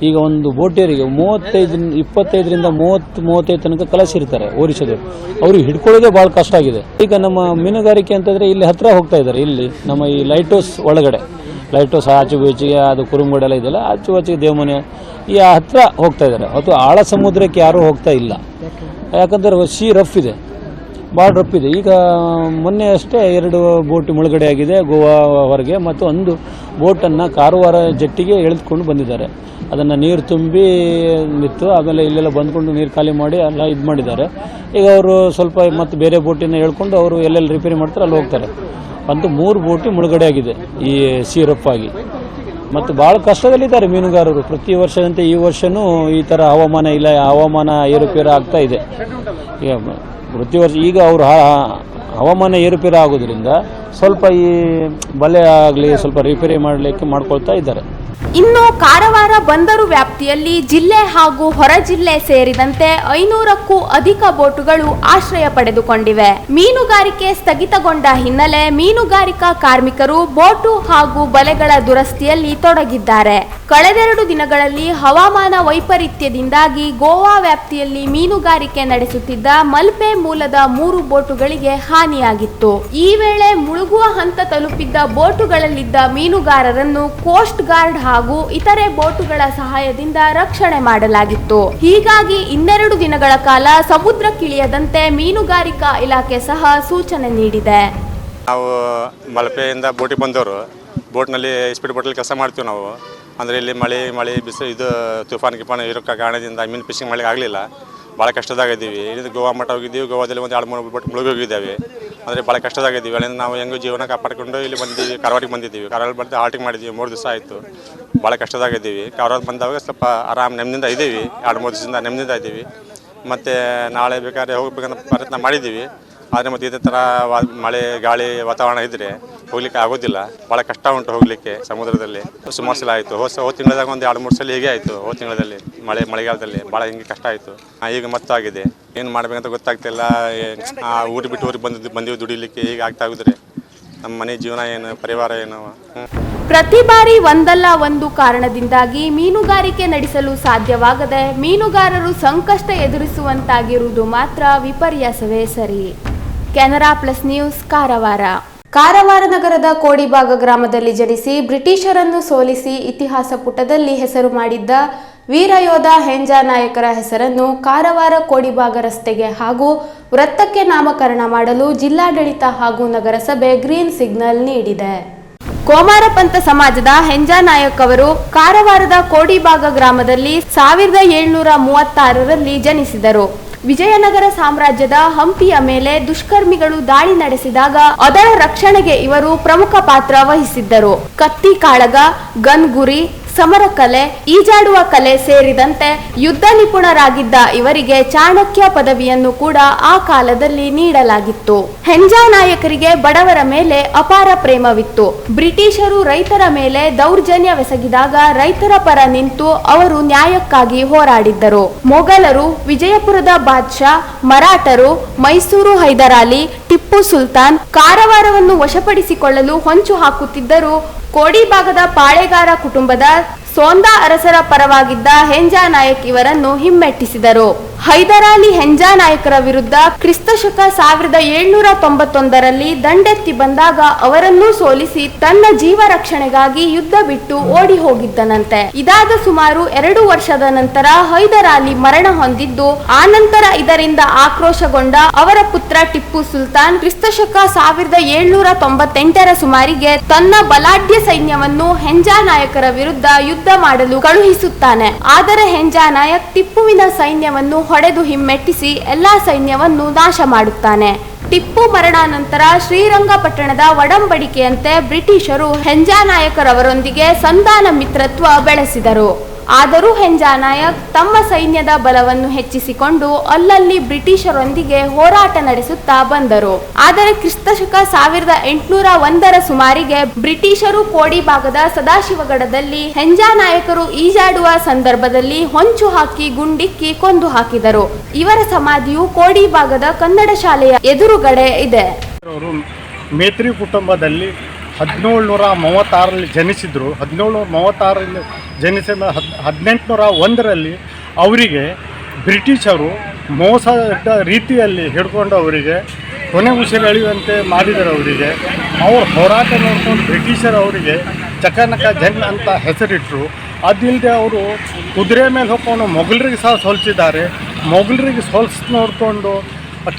ಈಗ ಒಂದು ಬೋಟಿಯವರಿಗೆ 25ರಿಂದ 30-35 ತನಕ ಕಲಸಿರ್ತಾರೆ ಒರಿಸ್ಸಾದವರು. ಅವ್ರಿಗೆ ಹಿಡ್ಕೊಳ್ಳೋದೇ ಭಾಳ ಕಷ್ಟ ಆಗಿದೆ. ಈಗ ನಮ್ಮ ಮೀನುಗಾರಿಕೆ ಅಂತಂದರೆ ಇಲ್ಲಿ ಹತ್ತಿರ ಹೋಗ್ತಾ ಇದ್ದಾರೆ. ಇಲ್ಲಿ ನಮ್ಮ ಈ ಲೈಟ್ ಹೌಸ್ ಒಳಗಡೆ, ಲೈಟ್ ಹೌಸ್ ಆಚೆಗೀಚೆಗೆ ಅದು ಕುರುಂಗೋಡೆಲ್ಲ ಇದೆಯಲ್ಲ, ಆಚೆಗೆ ದೇವಮನೆ ಈ ಹತ್ತಿರ ಹೋಗ್ತಾ ಇದ್ದಾರೆ. ಅದು ಆಳ ಸಮುದ್ರಕ್ಕೆ ಯಾರೂ ಹೋಗ್ತಾ ಇಲ್ಲ. ಯಾಕಂದರೆ ಸೀ ರಫ್ ಇದೆ, ಭಾಳ ರಫ್ ಇದೆ. ಈಗ ಮೊನ್ನೆ ಅಷ್ಟೇ 2 ಬೋಟ್ ಮುಳುಗಡೆ ಆಗಿದೆ ಗೋವಾವರೆಗೆ, ಮತ್ತು ಒಂದು ಬೋಟನ್ನು ಕಾರವಾರ ಜಟ್ಟಿಗೆ ಎಳೆದುಕೊಂಡು ಬಂದಿದ್ದಾರೆ. ಅದನ್ನು ನೀರು ತುಂಬಿ ನಿಂತು ಆಮೇಲೆ ಇಲ್ಲೆಲ್ಲ ಬಂದ್ಕೊಂಡು ನೀರು ಖಾಲಿ ಮಾಡಿ ಎಲ್ಲ ಇದು ಮಾಡಿದ್ದಾರೆ. ಈಗ ಅವರು ಸ್ವಲ್ಪ ಮತ್ತು ಬೇರೆ ಬೋಟಿನ ಹೇಳ್ಕೊಂಡು ಅವರು ಎಲ್ಲೆಲ್ಲಿ ರಿಪೇರಿ ಮಾಡ್ತಾರೆ ಅಲ್ಲಿ ಹೋಗ್ತಾರೆ. ಅಂತೂ 3 ಬೋಟಿ ಮುಳುಗಡೆ ಆಗಿದೆ ಈ ಸೀ ರಫ್ ಆಗಿ. ಮತ್ತು ಭಾಳ ಕಷ್ಟದಲ್ಲಿದ್ದಾರೆ ಮೀನುಗಾರರು. ಪ್ರತಿ ವರ್ಷದಂತೆ ಈ ವರ್ಷವೂ ಈ ಥರ ಹವಾಮಾನ ಏರುಪೇರು ಆಗ್ತಾ ಇದೆ. ಈಗ ಪ್ರತಿ ವರ್ಷ ಈಗ ಅವರು ಹವಾಮಾನ ಏರುಪೇರು ಆಗೋದ್ರಿಂದ ಸ್ವಲ್ಪ ಈ ಬಲೆ ಆಗಲಿ ಸ್ವಲ್ಪ ರಿಪೇರಿ ಮಾಡ್ಕೊಳ್ತಾ ಇದ್ದಾರೆ. ಇನ್ನು ಕಾರವಾರ ಬಂದರು ವ್ಯಾಪ್ತಿಯಲ್ಲಿ ಜಿಲ್ಲೆ ಹಾಗೂ ಹೊರ ಜಿಲ್ಲೆ ಸೇರಿದಂತೆ 500ಕ್ಕೂ ಅಧಿಕ ಬೋಟುಗಳು ಆಶ್ರಯ ಪಡೆದುಕೊಂಡಿವೆ. ಮೀನುಗಾರಿಕೆ ಸ್ಥಗಿತಗೊಂಡ ಹಿನ್ನೆಲೆ ಮೀನುಗಾರಿಕಾ ಕಾರ್ಮಿಕರು ಬೋಟು ಹಾಗೂ ಬಲೆಗಳ ದುರಸ್ತಿಯಲ್ಲಿ ತೊಡಗಿದ್ದಾರೆ. ಕಳೆದೆರಡು ದಿನಗಳಲ್ಲಿ ಹವಾಮಾನ ವೈಪರೀತ್ಯದಿಂದಾಗಿ ಗೋವಾ ವ್ಯಾಪ್ತಿಯಲ್ಲಿ ಮೀನುಗಾರಿಕೆ ನಡೆಸುತ್ತಿದ್ದ ಮಲ್ಪೆ ಮೂಲದ 3 ಬೋಟುಗಳಿಗೆ ಹಾನಿಯಾಗಿತ್ತು. ಈ ವೇಳೆ ಮುಳುಗುವ ಹಂತ ತಲುಪಿದ್ದ ಬೋಟುಗಳಲ್ಲಿದ್ದ ಮೀನುಗಾರರನ್ನು ಕೋಸ್ಟ್ ಗಾರ್ಡ್ ಹಾಗೂ ಇತರೆ ಬೋಟುಗಳ ಸಹಾಯದಿಂದ ರಕ್ಷಣೆ ಮಾಡಲಾಗಿತ್ತು. ಹೀಗಾಗಿ 2 ದಿನಗಳ ಕಾಲ ಸಮುದ್ರಕ್ಕಿಳಿಯದಂತೆ ಮೀನುಗಾರಿಕಾ ಇಲಾಖೆ ಸಹ ಸೂಚನೆ ನೀಡಿದೆ. ನಾವು ಮಲ್ಪೆಯಿಂದ ಬೋಟಿಗೆ ಬಂದವರು ಬೋಟ್ನಲ್ಲಿ ಸ್ಪೀಡ್ ಬೋಟಲ್ಲಿ ಕೆಲಸ ಮಾಡ್ತೀವಿ ನಾವು. ಅಂದರೆ ಇಲ್ಲಿ ಮಳೆ ಬಿಸಿಲು ಇದು ತುಫಾನ್ ಇರೋ ಕಾರಣದಿಂದ ಮೀನು ಫಿಶಿಂಗ್ ಮಾಡಲಿಕ್ಕೆ ಆಗಲಿಲ್ಲ. ಭಾಳ ಕಷ್ಟದಾಗಿದ್ದೀವಿ. ಇಲ್ಲಿಂದ ಗೋವಾ ಮಟ್ಟ ಹೋಗಿದ್ದೀವಿ. ಗೋವಾದಲ್ಲಿ ಒಂದು 2-3 ಬೋಟ್ ಮುಳುಗಿ ಹೋಗಿದ್ದೇವೆ. ಅಂದರೆ ಭಾಳ ಕಷ್ಟದಾಗಿದ್ದೀವಿ. ಅಲ್ಲಿಂದ ನಾವು ಹೆಂಗೋ ಜೀವನ ಕಾಪಾಡಿಕೊಂಡು ಇಲ್ಲಿ ಬಂದಿದ್ದೀವಿ. ಕಾರವಾರಿಗೆ ಬಂದಿದ್ದೀವಿ. ಕಾರವಾರ ಬಂದು ಹಾಲ್ಟಿಂಗ್ ಮಾಡಿದ್ದೀವಿ. 3 ದಿವಸ ಆಯಿತು. ಭಾಳ ಕಷ್ಟದಾಗಿದ್ದೀವಿ. ಕಾರವಾರ ಬಂದಾಗ ಸ್ವಲ್ಪ ನೆಮ್ಮದಿಯಿಂದ ಇದ್ದೀವಿ. 2-3 ದಿವಸದಿಂದ ನೆಮ್ಮದಿಯಿಂದ ಇದ್ದೀವಿ. ಮತ್ತು ನಾಳೆ ಬೇಕಾದ್ರೆ ಹೋಗ್ಬೇಕಂತ ಪ್ರಯತ್ನ ಮಾಡಿದ್ದೀವಿ. ಆದರೆ ಮತ್ತು ಇದೇ ಥರ ಮಳೆ ಗಾಳಿ ವಾತಾವರಣ ಇದ್ದರೆ ಹೋಗ್ಲಿಕ್ಕೆ ಆಗೋದಿಲ್ಲ. ಭಾಳ ಕಷ್ಟ ಉಂಟು ಹೋಗಲಿಕ್ಕೆ ಸಮುದ್ರದಲ್ಲಿ. ಸುಮಾರು ಸಲ ಆಯಿತು. ಹೋದ ತಿಂಗಳದಾಗ ಒಂದು 2-3 ಸಲ ಹೀಗೆ ಆಯಿತು. ಹೋದ ತಿಂಗಳಲ್ಲಿ ಮಳೆಗಾಲದಲ್ಲಿ ಭಾಳ ಹಿಂಗೆ ಕಷ್ಟ ಆಯಿತು. ಈಗ ಮತ್ತಾಗಿದೆ. ಏನು ಮಾಡಬೇಕಂತ ಗೊತ್ತಾಗ್ತಿಲ್ಲ. ಊರು ಬಿಟ್ಟು ಊರಿಗೆ ಬಂದೀವಿ ದುಡಿಲಿಕ್ಕೆ. ಹೀಗೆ ಆಗ್ತಾ ಹೋದರೆ ನಮ್ಮ ಮನೆ ಜೀವನ ಏನು, ಪರಿವಾರ ಏನು. ಪ್ರತಿ ಬಾರಿ ಒಂದಲ್ಲ ಒಂದು ಕಾರಣದಿಂದಾಗಿ ಮೀನುಗಾರಿಕೆ ನಡೆಸಲು ಸಾಧ್ಯವಾಗದೆ ಮೀನುಗಾರರು ಸಂಕಷ್ಟ ಎದುರಿಸುವಂತಾಗಿರುವುದು ಮಾತ್ರ ವಿಪರ್ಯಾಸವೇ ಸರಿ. Canara plus news, Karwar. ಕಾರವಾರ ನಗರದ ಕೋಡಿಬಾಗ ಗ್ರಾಮದಲ್ಲಿ ಜನಿಸಿ ಬ್ರಿಟಿಷರನ್ನು ಸೋಲಿಸಿ ಇತಿಹಾಸ ಪುಟದಲ್ಲಿ ಹೆಸರು ಮಾಡಿದ್ದ ವೀರಯೋಧ ಹೆಂಜಾನಾಯಕರ ಹೆಸರನ್ನು ಕಾರವಾರ ಕೋಡಿಬಾಗ ರಸ್ತೆಗೆ ಹಾಗೂ ವೃತ್ತಕ್ಕೆ ನಾಮಕರಣ ಮಾಡಲು ಜಿಲ್ಲಾಡಳಿತ ಹಾಗೂ ನಗರಸಭೆ ಗ್ರೀನ್ ಸಿಗ್ನಲ್ ನೀಡಿದೆ. ಗೋಮಾರ ಪಂಥ ಸಮಾಜದ ಹೆಂಜಾ ನಾಯಕ್ ಅವರು ಕಾರವಾರದ ಕೋಡಿಬಾಗ ಗ್ರಾಮದಲ್ಲಿ 1736ರಲ್ಲಿ ಜನಿಸಿದರು. ವಿಜಯನಗರ ಸಾಮ್ರಾಜ್ಯದ ಹಂಪಿಯ ಮೇಲೆ ದುಷ್ಕರ್ಮಿಗಳು ದಾಳಿ ನಡೆಸಿದಾಗ ಅದರ ರಕ್ಷಣೆಗೆ ಇವರು ಪ್ರಮುಖ ಪಾತ್ರ ವಹಿಸಿದ್ದರು. ಕತ್ತಿ ಕಾಳಗ, ಗನ್ ಗುರಿ, ಸಮರಕಲೆ, ಈಜಾಡುವ ಕಲೆ ಸೇರಿದಂತೆ ಯುದ್ಧ ನಿಪುಣರಾಗಿದ್ದ ಇವರಿಗೆ ಚಾಣಕ್ಯ ಪದವಿಯನ್ನು ಕೂಡ ಆ ಕಾಲದಲ್ಲಿ ನೀಡಲಾಗಿತ್ತು. ಹೆಂಜಾ ನಾಯಕರಿಗೆ ಬಡವರ ಮೇಲೆ ಅಪಾರ ಪ್ರೇಮವಿತ್ತು. ಬ್ರಿಟಿಷರು ರೈತರ ಮೇಲೆ ದೌರ್ಜನ್ಯವೆಸಗಿದಾಗ ರೈತರ ಪರ ನಿಂತು ಅವರು ನ್ಯಾಯಕ್ಕಾಗಿ ಹೋರಾಡಿದ್ದರು. ಮೊಘಲರು, ವಿಜಯಪುರದ ಬಾದ್ಶಾ, ಮರಾಠರು, ಮೈಸೂರು ಹೈದರಾಲಿ, ಟಿಪ್ಪು ಸುಲ್ತಾನ್ ಕಾರವಾರವನ್ನು ವಶಪಡಿಸಿಕೊಳ್ಳಲು ಹೊಂಚು ಹಾಕುತ್ತಿದ್ದರು. ಕೋಡಿಬಾಗದ ಪಾಳೆಗಾರ ಕುಟುಂಬದ ಸೋಂದಾ ಅರಸರ ಪರವಾಗಿದ್ದ ಹೆಂಜಾ ನಾಯಕ್ ಇವರನ್ನು ಹಿಮ್ಮೆಟ್ಟಿಸಿದರು. ಹೈದರಾಲಿ ಹೆಂಜಾ ನಾಯಕರ ವಿರುದ್ಧ ಕ್ರಿಸ್ತಶಕ 1791ರಲ್ಲಿ ದಂಡೆತ್ತಿ ಬಂದಾಗ ಅವರನ್ನೂ ಸೋಲಿಸಿ ತನ್ನ ಜೀವ ರಕ್ಷಣೆಗಾಗಿ ಯುದ್ಧ ಬಿಟ್ಟು ಓಡಿ ಹೋಗಿದ್ದನಂತೆ. ಇದಾದ ಸುಮಾರು 2 ವರ್ಷದ ನಂತರ ಹೈದರಾಲಿ ಮರಣ ಹೊಂದಿದ್ದು, ಆನಂತರ ಇದರಿಂದ ಆಕ್ರೋಶಗೊಂಡ ಅವರ ಪುತ್ರ ಟಿಪ್ಪು ಸುಲ್ತಾನ್ ಕ್ರಿಸ್ತಶಕ 1798ರ ಸುಮಾರಿಗೆ ತನ್ನ ಬಲಾಢ್ಯ ಸೈನ್ಯವನ್ನು ಹೆಂಜಾ ನಾಯಕರ ವಿರುದ್ಧ ಯುದ್ಧ ಮಾಡಲು ಕಳುಹಿಸುತ್ತಾನೆ. ಆದರೆ ಹೆಂಜಾ ನಾಯಕ್ ಟಿಪ್ಪುವಿನ ಸೈನ್ಯವನ್ನು ಹೊಡೆದು ಹಿಮ್ಮೆಟ್ಟಿಸಿ ಎಲ್ಲಾ ಸೈನ್ಯವನ್ನು ನಾಶ ಮಾಡುತ್ತಾನೆ. ಟಿಪ್ಪು ಮರಣಾನಂತರ ಶ್ರೀರಂಗಪಟ್ಟಣದ ಒಡಂಬಡಿಕೆಯಂತೆ ಬ್ರಿಟಿಷರು ಹೆಂಜಾ ನಾಯಕರವರೊಂದಿಗೆ ಸಂಧಾನ ಮಿತ್ರತ್ವ ಬೆಳೆಸಿದರು. ಆದರೂ ಹೆಂಜಾ ನಾಯಕ್ ತಮ್ಮ ಸೈನ್ಯದ ಬಲವನ್ನು ಹೆಚ್ಚಿಸಿಕೊಂಡು ಅಲ್ಲಲ್ಲಿ ಬ್ರಿಟಿಷರೊಂದಿಗೆ ಹೋರಾಟ ನಡೆಸುತ್ತಾ ಬಂದರು. ಆದರೆ ಕ್ರಿಸ್ತಶಕ 1801ರ ಸುಮಾರಿಗೆ ಬ್ರಿಟಿಷರು ಕೋಡಿಬಾಗದ ಸದಾಶಿವಗಡದಲ್ಲಿ ಹೆಂಜಾ ನಾಯಕರು ಈಜಾಡುವ ಸಂದರ್ಭದಲ್ಲಿ ಹೊಂಚು ಹಾಕಿ ಗುಂಡಿಕ್ಕಿ ಕೊಂದು ಹಾಕಿದರು. ಇವರ ಸಮಾಧಿಯು ಕೋಡಿಬಾಗದ ಕನ್ನಡ ಶಾಲೆಯ ಎದುರುಗಡೆ ಇದೆ. ಮೇತ್ರಿ ಕುಟುಂಬದಲ್ಲಿ 1736ರಲ್ಲಿ ಜನಿಸಿದ್ರು. 1736ರಲ್ಲಿ ಜನಿಸಿದ 1801ರಲ್ಲಿ ಅವರಿಗೆ ಬ್ರಿಟಿಷರು ಮೋಸದ ರೀತಿಯಲ್ಲಿ ಹಿಡ್ಕೊಂಡು ಅವರಿಗೆ ಕೊನೆ ಉಸಿರೆಳೆಯುವಂತೆ ಮಾಡಿದರು. ಅವರಿಗೆ ಅವ್ರ ಹೋರಾಟ ನೋಡ್ಕೊಂಡು ಬ್ರಿಟಿಷರು ಅವರಿಗೆ ಚಕನಕ ಜನ್ ಅಂತ ಹೆಸರಿಟ್ಟರು. ಅದಿಲ್ಲದೆ ಅವರು ಕುದುರೆ ಮೇಲೆ ಹೋಗ್ಕೊಂಡು ಮೊಘಲರಿಗೆ ಸಹ ಸೋಲಿಸಿದ್ದಾರೆ. ಮೊಘಲರಿಗೆ ಸೋಲಿಸಿ ನೋಡಿಕೊಂಡು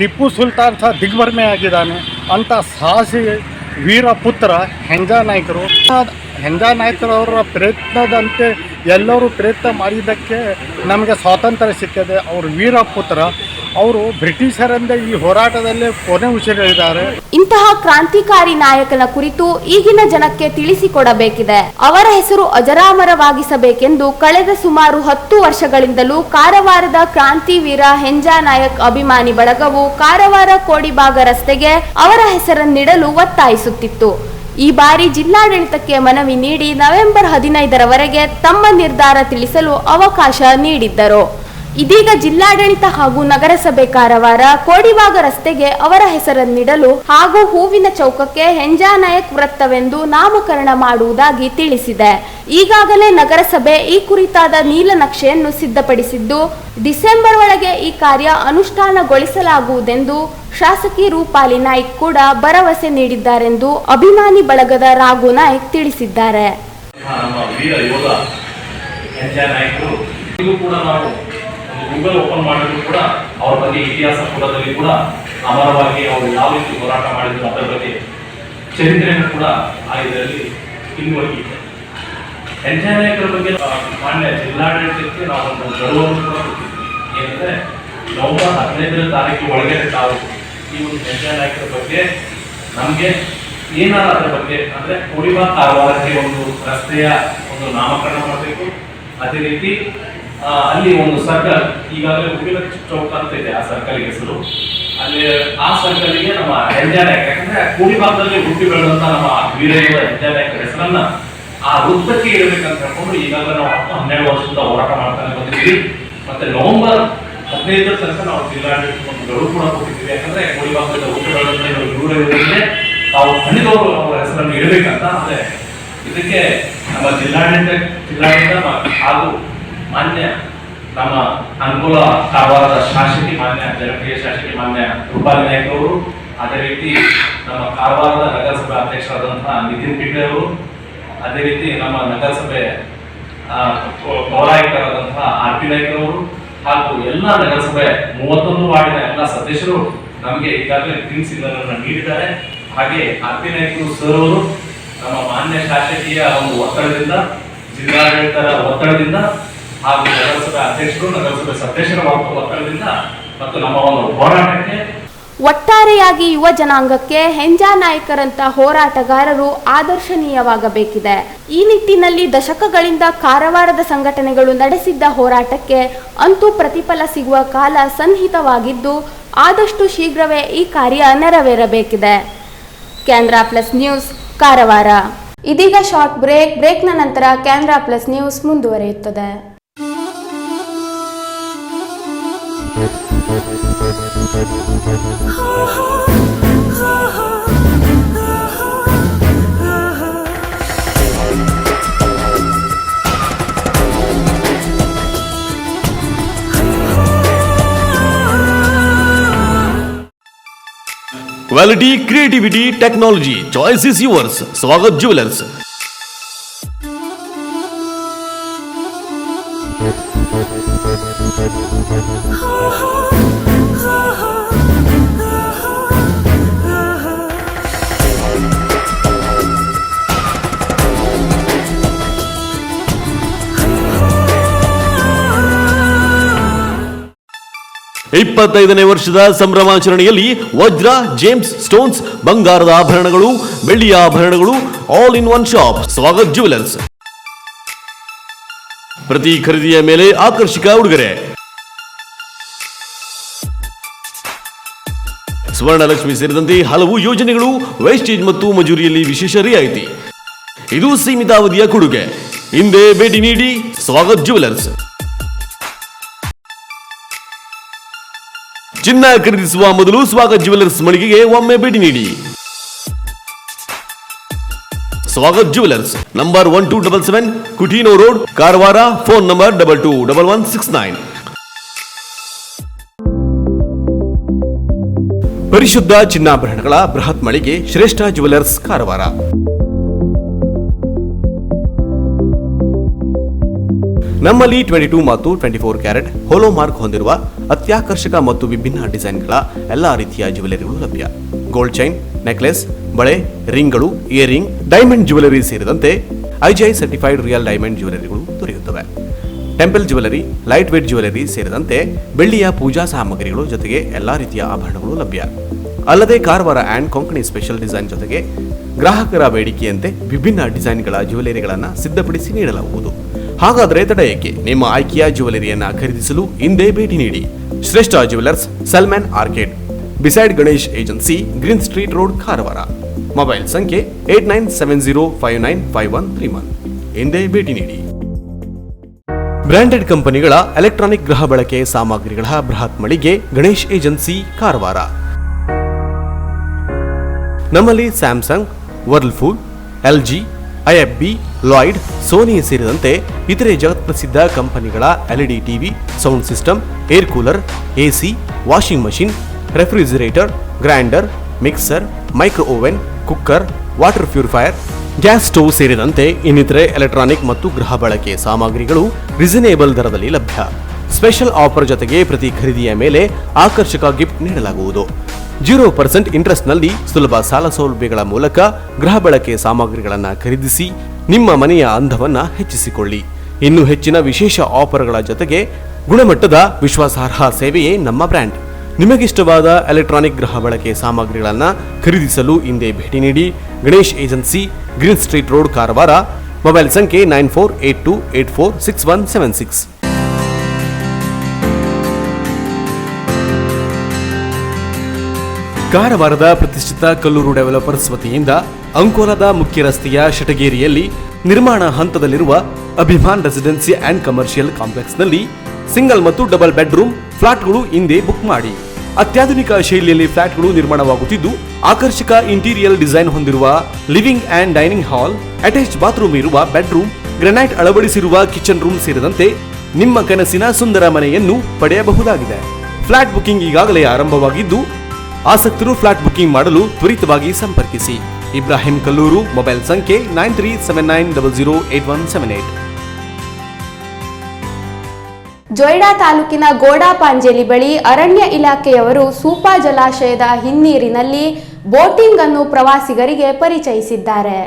ಟಿಪ್ಪು ಸುಲ್ತಾನ್ ಸಹ ದಿಗ್ಭ್ರಮೆ ಆಗಿದ್ದಾನೆ ಅಂತ ಸಾಹಸಿ ವೀರ ಪುತ್ರ ಹೆಂಜಾ ನಾಯಕರು. ಹೆಂಜಾ ನಾಯಕರವರ ಪ್ರಯತ್ನದಂತೆ ಎಲ್ಲರೂ ಪ್ರಯತ್ನ ಮಾಡಿದ್ದಕ್ಕೆ ನಮಗೆ ಸ್ವಾತಂತ್ರ್ಯ ಸಿಕ್ಕಿದೆ. ಅವರು ವೀರ ಪುತ್ರ. ಅವರು ಬ್ರಿಟಿಷರಿಂದ ಈ ಹೋರಾಟದಲ್ಲೇ ಕೊನೆ ಉಸಿರೆಳೆದಿದ್ದಾರೆ. ಇಂತಹ ಕ್ರಾಂತಿಕಾರಿ ನಾಯಕನ ಕುರಿತು ಈಗಿನ ಜನಕ್ಕೆ ತಿಳಿಸಿಕೊಡಬೇಕಿದೆ. ಅವರ ಹೆಸರು ಅಜರಾಮರವಾಗಿಸಬೇಕೆಂದು ಕಳೆದ ಸುಮಾರು 10 ವರ್ಷಗಳಿಂದಲೂ ಕಾರವಾರದ ಕ್ರಾಂತಿವೀರ ಹೆಂಜಾ ನಾಯಕ್ ಅಭಿಮಾನಿ ಬಳಗವು ಕಾರವಾರ ಕೋಡಿಬಾಗ ರಸ್ತೆಗೆ ಅವರ ಹೆಸರನ್ನಿಡಲು ಒತ್ತಾಯಿಸುತ್ತಿತ್ತು. ಈ ಬಾರಿ ಜಿಲ್ಲಾಡಳಿತಕ್ಕೆ ಮನವಿ ನೀಡಿ ನವೆಂಬರ್ 15ರವರೆಗೆ ತಮ್ಮ ನಿರ್ಧಾರ ತಿಳಿಸಲು ಅವಕಾಶ ನೀಡಿದ್ದರು. ಇದೀಗ ಜಿಲ್ಲಾಡಳಿತ ಹಾಗೂ ನಗರಸಭೆ ಕಾರವಾರ ಕೋಡಿಬಾಗ ರಸ್ತೆಗೆ ಅವರ ಹೆಸರನ್ನಿಡಲು ಹಾಗೂ ಹೂವಿನ ಚೌಕಕ್ಕೆ ಹೆಂಜಾ ನಾಯಕ್ ವೃತ್ತವೆಂದು ನಾಮಕರಣ ಮಾಡುವುದಾಗಿ ತಿಳಿಸಿದೆ. ಈಗಾಗಲೇ ನಗರಸಭೆ ಈ ಕುರಿತಾದ ನೀಲನಕ್ಷೆಯನ್ನು ಸಿದ್ಧಪಡಿಸಿದ್ದು, ಡಿಸೆಂಬರ್ ಒಳಗೆ ಈ ಕಾರ್ಯ ಅನುಷ್ಠಾನಗೊಳಿಸಲಾಗುವುದೆಂದು ಶಾಸಕಿ ರೂಪಾಲಿ ನಾಯ್ಕ್ ಕೂಡ ಭರವಸೆ ನೀಡಿದ್ದಾರೆಂದು ಅಭಿಮಾನಿ ಬಳಗದ ರಾಘು ನಾಯ್ಕ್ ತಿಳಿಸಿದ್ದಾರೆ. ಗೂಗಲ್ ಓಪನ್ ಮಾಡಿದ್ರು ಕೂಡ ಅವ್ರ ಬಗ್ಗೆ ಇತಿಹಾಸ ಪುಟದಲ್ಲಿ ಕೂಡ ಅಮರವಾಗಿ ಅವರು ಯಾವ ರೀತಿ ಹೋರಾಟ ಮಾಡಿದ್ರು ಅದರ ಬಗ್ಗೆ ಚರಿತ್ರೆಯನ್ನು ಕೂಡ ಆ ಇದರಲ್ಲಿ ಇನ್ನುವರೆಗಿದೆ. ಹೆಂಜಾ ನಾಯಕರ ಬಗ್ಗೆ ಮಾನ್ಯ ಜಿಲ್ಲಾಡಳಿತಕ್ಕೆ ನಾವೊಂದು ಗಡುವನ್ನು ಕೂಡ ಕೊಟ್ಟಿದ್ವಿ. ಏನಂದ್ರೆ ನವೆಂಬರ್ 15ರ ತಾರೀಕು ಒಳಗೆ ತಾವು ಈ ಒಂದು ಹೆಂಜಾ ನಾಯಕರ ಬಗ್ಗೆ ನಮಗೆ ಏನಾರ ಅದರ ಬಗ್ಗೆ ಅಂದ್ರೆ ಕೋಡಿಬಾಗ ಕಾರವಾರಕ್ಕೆ ಒಂದು ರಸ್ತೆಯ ಒಂದು ನಾಮಕರಣ ಮಾಡಬೇಕು. ಅದೇ ರೀತಿ ಅಲ್ಲಿ ಒಂದು ಸರ್ಕಲ್ ಈಗಾಗಲೇ ಹೂವಿನ ಚೌಕ ಅಂತ ಇದೆ. ಆ ಸರ್ಕಲ್ ಹೆಸರು ಅಲ್ಲಿ ಆ ಸರ್ಕಲ್ಗೆ ನಮ್ಮ ಹೆಂಜಾ ನಾಯಕ, ಯಾಕಂದ್ರೆ ಕೋಡಿಬಾಗದಲ್ಲಿ ಹುಟ್ಟಿ ಬೆಳೆದಂತ ನಮ್ಮ ವೀರಯೋಧ ಹೆಂಜಾ ನಾಯಕರ ಹೆಸರನ್ನ ಆ ವೃತ್ತಕ್ಕೆ ಇರಬೇಕಂತ ಹೇಳ್ಕೊಂಡು ಈಗಾಗಲೇ ನಾವು 12 ವರ್ಷದಿಂದ ಹೋರಾಟ ಮಾಡ್ತಾನೆ ಬಂದಿದ್ದೀವಿ. ಮತ್ತೆ ನವೆಂಬರ್ 15ರ ತನಕ ನಾವು ಜಿಲ್ಲಾಡಳಿತ ಒಂದು ಗಡುವು ಕೂಡ ಕೊಟ್ಟಿದ್ದೀವಿ. ಯಾಕಂದ್ರೆ ಕೋಡಿಬಾಗದಲ್ಲಿ ಹುಟ್ಟಿ ಬೆಳೆದಂತ ವೀರಯೋಧರಿಗೆ ತಾವು ಖಂಡಿತವರು ಅವರ ಹೆಸರನ್ನು ಇಡಬೇಕಂತ. ಅಂದ್ರೆ ಇದಕ್ಕೆ ನಮ್ಮ ಜಿಲ್ಲಾಡಳಿತ ಹಾಗೂ ಮಾನ್ಯ ನಮ್ಮ ಅನುಕೂಲ ಕಾರವಾರದ ಶಾಸಕಿ ಮಾನ್ಯ ಜನಪ್ರಿಯ ಶಾಸಕಿ ಮಾನ್ಯ ರೂಪಾಲಿ ನಾಯ್ಕ ಅವರು, ಅದೇ ರೀತಿ ನಮ್ಮ ಕಾರವಾರದ ನಗರಸಭೆ ಅಧ್ಯಕ್ಷರಾದಂತಹ ನಿತಿನ್ ಪಿಟ್ಲೆ ಅವರು, ಅದೇ ರೀತಿ ನಮ್ಮ ನಗರಸಭೆ ಪೌರಾಯುಕ್ತರಾದಂತಹ ಆರ್ ಪಿ ನಾಯ್ಕ ಅವರು ಹಾಗೂ ಎಲ್ಲ ನಗರಸಭೆ 31 ವಾರ್ಡಿನ ಎಲ್ಲ ಸದಸ್ಯರು ನಮಗೆ ಈಗಾಗಲೇ ಗ್ರೀನ್ ಸಿಗ್ನಲ್ ಅನ್ನು ನೀಡಿದ್ದಾರೆ. ಹಾಗೆ ಆರ್ ಪಿ ನಾಯ್ಕರು ಸರ್ ಅವರು ನಮ್ಮ ಮಾನ್ಯ ಶಾಸಕೀಯ ಒಂದು ಒತ್ತಡದಿಂದ, ಜಿಲ್ಲಾಡಳಿತರ ಒತ್ತಡದಿಂದ ಹಾಗೂ ನಗರಸಭೆ ಅಧ್ಯಕ್ಷರು, ನಗರಸಭೆ ಸದಸ್ಯರ ಒತ್ತಡದಿಂದ ಮತ್ತು ನಮ್ಮ ಒಂದು ಹೋರಾಟಕ್ಕೆ ಒಟ್ಟಾರೆಯಾಗಿ ಯುವ ಜನಾಂಗಕ್ಕೆ ಹೆಂಜಾ ನಾಯಕರಂತ ಹೋರಾಟಗಾರರು ಆದರ್ಶನೀಯವಾಗಬೇಕಿದೆ. ಈ ನಿಟ್ಟಿನಲ್ಲಿ ದಶಕಗಳಿಂದ ಕಾರವಾರದ ಸಂಘಟನೆಗಳು ನಡೆಸಿದ್ದ ಹೋರಾಟಕ್ಕೆ ಅಂತೂ ಪ್ರತಿಫಲ ಸಿಗುವ ಕಾಲ ಸನ್ನಿಹಿತವಾಗಿದ್ದು ಆದಷ್ಟು ಶೀಘ್ರವೇ ಈ ಕಾರ್ಯ ನೆರವೇರಬೇಕಿದೆ. Canara plus news, Karwar. ಇದೀಗ ಶಾರ್ಟ್ ಬ್ರೇಕ್ನ ನಂತರ ಕ್ಯಾನ್ರಾ ಪ್ಲಸ್ ನ್ಯೂಸ್ ಮುಂದುವರಿಯುತ್ತದೆ. Quality, creativity, technology. Choice is yours. Swagat Jewelers. ಇಪ್ಪತ್ತೈದನೇ ವರ್ಷದ ಸಂಭ್ರಮಾಚರಣೆಯಲ್ಲಿ ವಜ್ರ, ಜೇಮ್ಸ್ ಸ್ಟೋನ್ಸ್, ಬಂಗಾರದ ಆಭರಣಗಳು, ಬೆಳ್ಳಿಯ ಆಭರಣಗಳು, all in one shop. Swagath jewellers. ಪ್ರತಿ ಖರೀದಿಯ ಮೇಲೆ ಆಕರ್ಷಕ ಉಡುಗೊರೆ. ಸ್ವರ್ಣಲಕ್ಷ್ಮಿ ಸೇರಿದಂತೆ ಹಲವು ಯೋಜನೆಗಳು, ವೇಸ್ಟೇಜ್ ಮತ್ತು ಮಜೂರಿಯಲ್ಲಿ ವಿಶೇಷ ರಿಯಾಯಿತಿ. ಇದು ಸೀಮಿತ ಅವಧಿಯ ಕೊಡುಗೆ. ಹಿಂದೆ ಭೇಟಿ ನೀಡಿ. ಸ್ವಾಗತ್ ಜ್ಯುವೆಲರ್ಸ್. ಚಿನ್ನ ಖರೀದಿಸುವ ಮೊದಲು ಸ್ವಾಗತ್ ಜ್ಯುವೆಲರ್ಸ್ ಮಳಿಗೆಗೆ ಒಮ್ಮೆ ಭೇಟಿ ನೀಡಿ. Swagath jewellers, number 1277 Coutinho road, Karwar. Phone number 221169. ಪರಿಶುದ್ಧ ಚಿನ್ನಾಭರಣಗಳ ಬೃಹತ್ ಮಳಿಗೆ ಶ್ರೇಷ್ಠ ಜ್ಯುವೆಲರ್ಸ್, ಕಾರವಾರ. ನಮ್ಮಲ್ಲಿ 22 ಮತ್ತು 24 ಕ್ಯಾರೆಟ್ ಹೋಲೋ ಮಾರ್ಕ್ ಹೊಂದಿರುವ ಅತ್ಯಾಕರ್ಷಕ ಮತ್ತು ವಿಭಿನ್ನ ಡಿಸೈನ್ಗಳ ಎಲ್ಲಾ ರೀತಿಯ ಜ್ಯುವೆಲರಿಗಳು ಲಭ್ಯ. ಗೋಲ್ಡ್ ಚೈನ್, ನೆಕ್ಲೆಸ್, ಬಳೆ, ರಿಂಗ್ಗಳು, ಇಯರಿಂಗ್, ಡೈಮಂಡ್ ಜ್ಯುವೆಲರಿ ಸೇರಿದಂತೆ IGI ಸರ್ಟಿಫೈಡ್ ರಿಯಲ್ ಡೈಮಂಡ್ ಜ್ಯುವೆಲರಿಗಳು ದೊರೆಯುತ್ತವೆ. Temple jewellery, light weight jewellery ಸೇರಿದಂತೆ ಬೆಳ್ಳಿಯ ಪೂಜಾ ಸಾಮಗ್ರಿಗಳು ಜೊತೆಗೆ ಎಲ್ಲಾ ರೀತಿಯ ಆಭರಣಗಳು ಲಭ್ಯ. ಅಲ್ಲದೆ Karwar and Konkani special design ಜೊತೆಗೆ ಗ್ರಾಹಕರ ಬೇಡಿಕೆಯಂತೆ ವಿಭಿನ್ನ ಡಿಸೈನ್ಗಳ ಜ್ಯುವೆಲರಿಗಳನ್ನು ಸಿದ್ಧಪಡಿಸಿ ನೀಡಲಾಗುವುದು. ಹಾಗಾದರೆ ತಡ ಏಕೆ? ನಿಮ್ಮ ಆಯ್ಕೆಯ ಜ್ಯುವೆಲರಿಯನ್ನ ಖರೀದಿಸಲು ಹಿಂದೆ ಭೇಟಿ ನೀಡಿ. ಶ್ರೇಷ್ಠ jewellers, Salman arcade, beside Ganesh agency, green street road, Karwar. Mobile ಸಂಖ್ಯೆ 8970595131. ಹಿಂದೆ ಭೇಟಿ ನೀಡಿ. ಬ್ರಾಂಡೆಡ್ ಕಂಪನಿಗಳ ಎಲೆಕ್ಟ್ರಾನಿಕ್ ಗೃಹ ಬಳಕೆ ಸಾಮಗ್ರಿಗಳ ಬೃಹತ್ ಮಳಿಗೆ ಗಣೇಶ್ ಏಜೆನ್ಸಿ, ಕಾರವಾರ. ನಮ್ಮಲ್ಲಿ Samsung, Whirlpool, LG, IFB, Lloyd, Sony ಸೇರಿದಂತೆ ಇತರೆ ಜಗತ್ಪ್ರಸಿದ್ಧ ಕಂಪನಿಗಳ LED TV, sound system, air cooler, AC, washing machine, refrigerator, grinder, mixer, micro oven, cooker, water purifier, gas stove ಸೇರಿದಂತೆ ಇನ್ನಿತರೆ ಎಲೆಕ್ಟ್ರಾನಿಕ್ ಮತ್ತು ಗೃಹ ಬಳಕೆ ಸಾಮಗ್ರಿಗಳು ರೀಸನೇಬಲ್ ದರದಲ್ಲಿ ಲಭ್ಯ. ಸ್ಪೆಷಲ್ ಆಫರ್ ಜೊತೆಗೆ ಪ್ರತಿ ಖರೀದಿಯ ಮೇಲೆ ಆಕರ್ಷಕ ಗಿಫ್ಟ್ ನೀಡಲಾಗುವುದು. 0% ಇಂಟ್ರೆಸ್ಟ್ನಲ್ಲಿ ಸುಲಭ ಸಾಲ ಸೌಲಭ್ಯಗಳ ಮೂಲಕ ಗೃಹ ಬಳಕೆ ಸಾಮಗ್ರಿಗಳನ್ನು ಖರೀದಿಸಿ ನಿಮ್ಮ ಮನೆಯ ಅಂದವನ್ನು ಹೆಚ್ಚಿಸಿಕೊಳ್ಳಿ. ಇನ್ನು ಹೆಚ್ಚಿನ ವಿಶೇಷ ಆಫರ್ಗಳ ಜೊತೆಗೆ ಗುಣಮಟ್ಟದ ವಿಶ್ವಾಸಾರ್ಹ ಸೇವೆಯೇ ನಮ್ಮ ಬ್ರ್ಯಾಂಡ್. ನಿಮಗಿಷ್ಟವಾದ ಎಲೆಕ್ಟ್ರಾನಿಕ್ ಗೃಹ ಬಳಕೆ ಸಾಮಗ್ರಿಗಳನ್ನು ಖರೀದಿಸಲು ಹಿಂದೆ ಭೇಟಿ ನೀಡಿ. Ganesh agency, green street road, Karwar. Mobile ಸಂಖ್ಯೆ 9482846176. ಕಾರವಾರದ ಪ್ರತಿಷ್ಠಿತ ಕಲ್ಲೂರು ಡೆವಲಪರ್ಸ್ ವತಿಯಿಂದ ಅಂಕೋಲಾದ ಮುಖ್ಯ ರಸ್ತೆಯ ಶಟಗೇರಿಯಲ್ಲಿ ನಿರ್ಮಾಣ ಹಂತದಲ್ಲಿರುವ ಅಭಿಮಾನ್ ರೆಸಿಡೆನ್ಸಿ ಅಂಡ್ ಕಮರ್ಷಿಯಲ್ ಕಾಂಪ್ಲೆಕ್ಸ್ನಲ್ಲಿ ಸಿಂಗಲ್ ಮತ್ತು ಡಬಲ್ ಬೆಡ್ರೂಮ್ ಫ್ಲಾಟ್ಗಳು ಹಿಂದೆ ಬುಕ್ ಮಾಡಿ. ಅತ್ಯಾಧುನಿಕ ಶೈಲಿಯಲ್ಲಿ ಫ್ಲಾಟ್ಗಳು ನಿರ್ಮಾಣವಾಗುತ್ತಿದ್ದು ಆಕರ್ಷಕ ಇಂಟೀರಿಯರ್ ಡಿಸೈನ್ ಹೊಂದಿರುವ living and dining hall, attached bathroom ಇರುವ ಬೆಡ್ರೂಮ್, ಗ್ರೆನೈಟ್ ಅಳವಡಿಸಿರುವ ಕಿಚನ್ ರೂಮ್ ಸೇರಿದಂತೆ ನಿಮ್ಮ ಕನಸಿನ ಸುಂದರ ಮನೆಯನ್ನು ಪಡೆಯಬಹುದಾಗಿದೆ. ಫ್ಲಾಟ್ ಬುಕಿಂಗ್ ಈಗಾಗಲೇ ಆರಂಭವಾಗಿದ್ದು ಆಸಕ್ತರು ಫ್ಲಾಟ್ ಬುಕಿಂಗ್ ಮಾಡಲು ತ್ವರಿತವಾಗಿ ಸಂಪರ್ಕಿಸಿ. ಇಬ್ರಾಹಿಂ ಕಲ್ಲೂರು. ಮೊಬೈಲ್ ಸಂಖ್ಯೆ 9379008178. ಜೊಯ್ಡಾ ತಾಲೂಕಿನ ಗೋಡಾಪಾಂಜೇಲಿ ಬಳಿ ಅರಣ್ಯ ಇಲಾಖೆಯವರು ಸೂಪಾ ಜಲಾಶಯದ ಹಿನ್ನೀರಿನಲ್ಲಿ ಬೋಟಿಂಗ್ ಅನ್ನು ಪ್ರವಾಸಿಗರಿಗೆ ಪರಿಚಯಿಸಿದ್ದಾರೆ.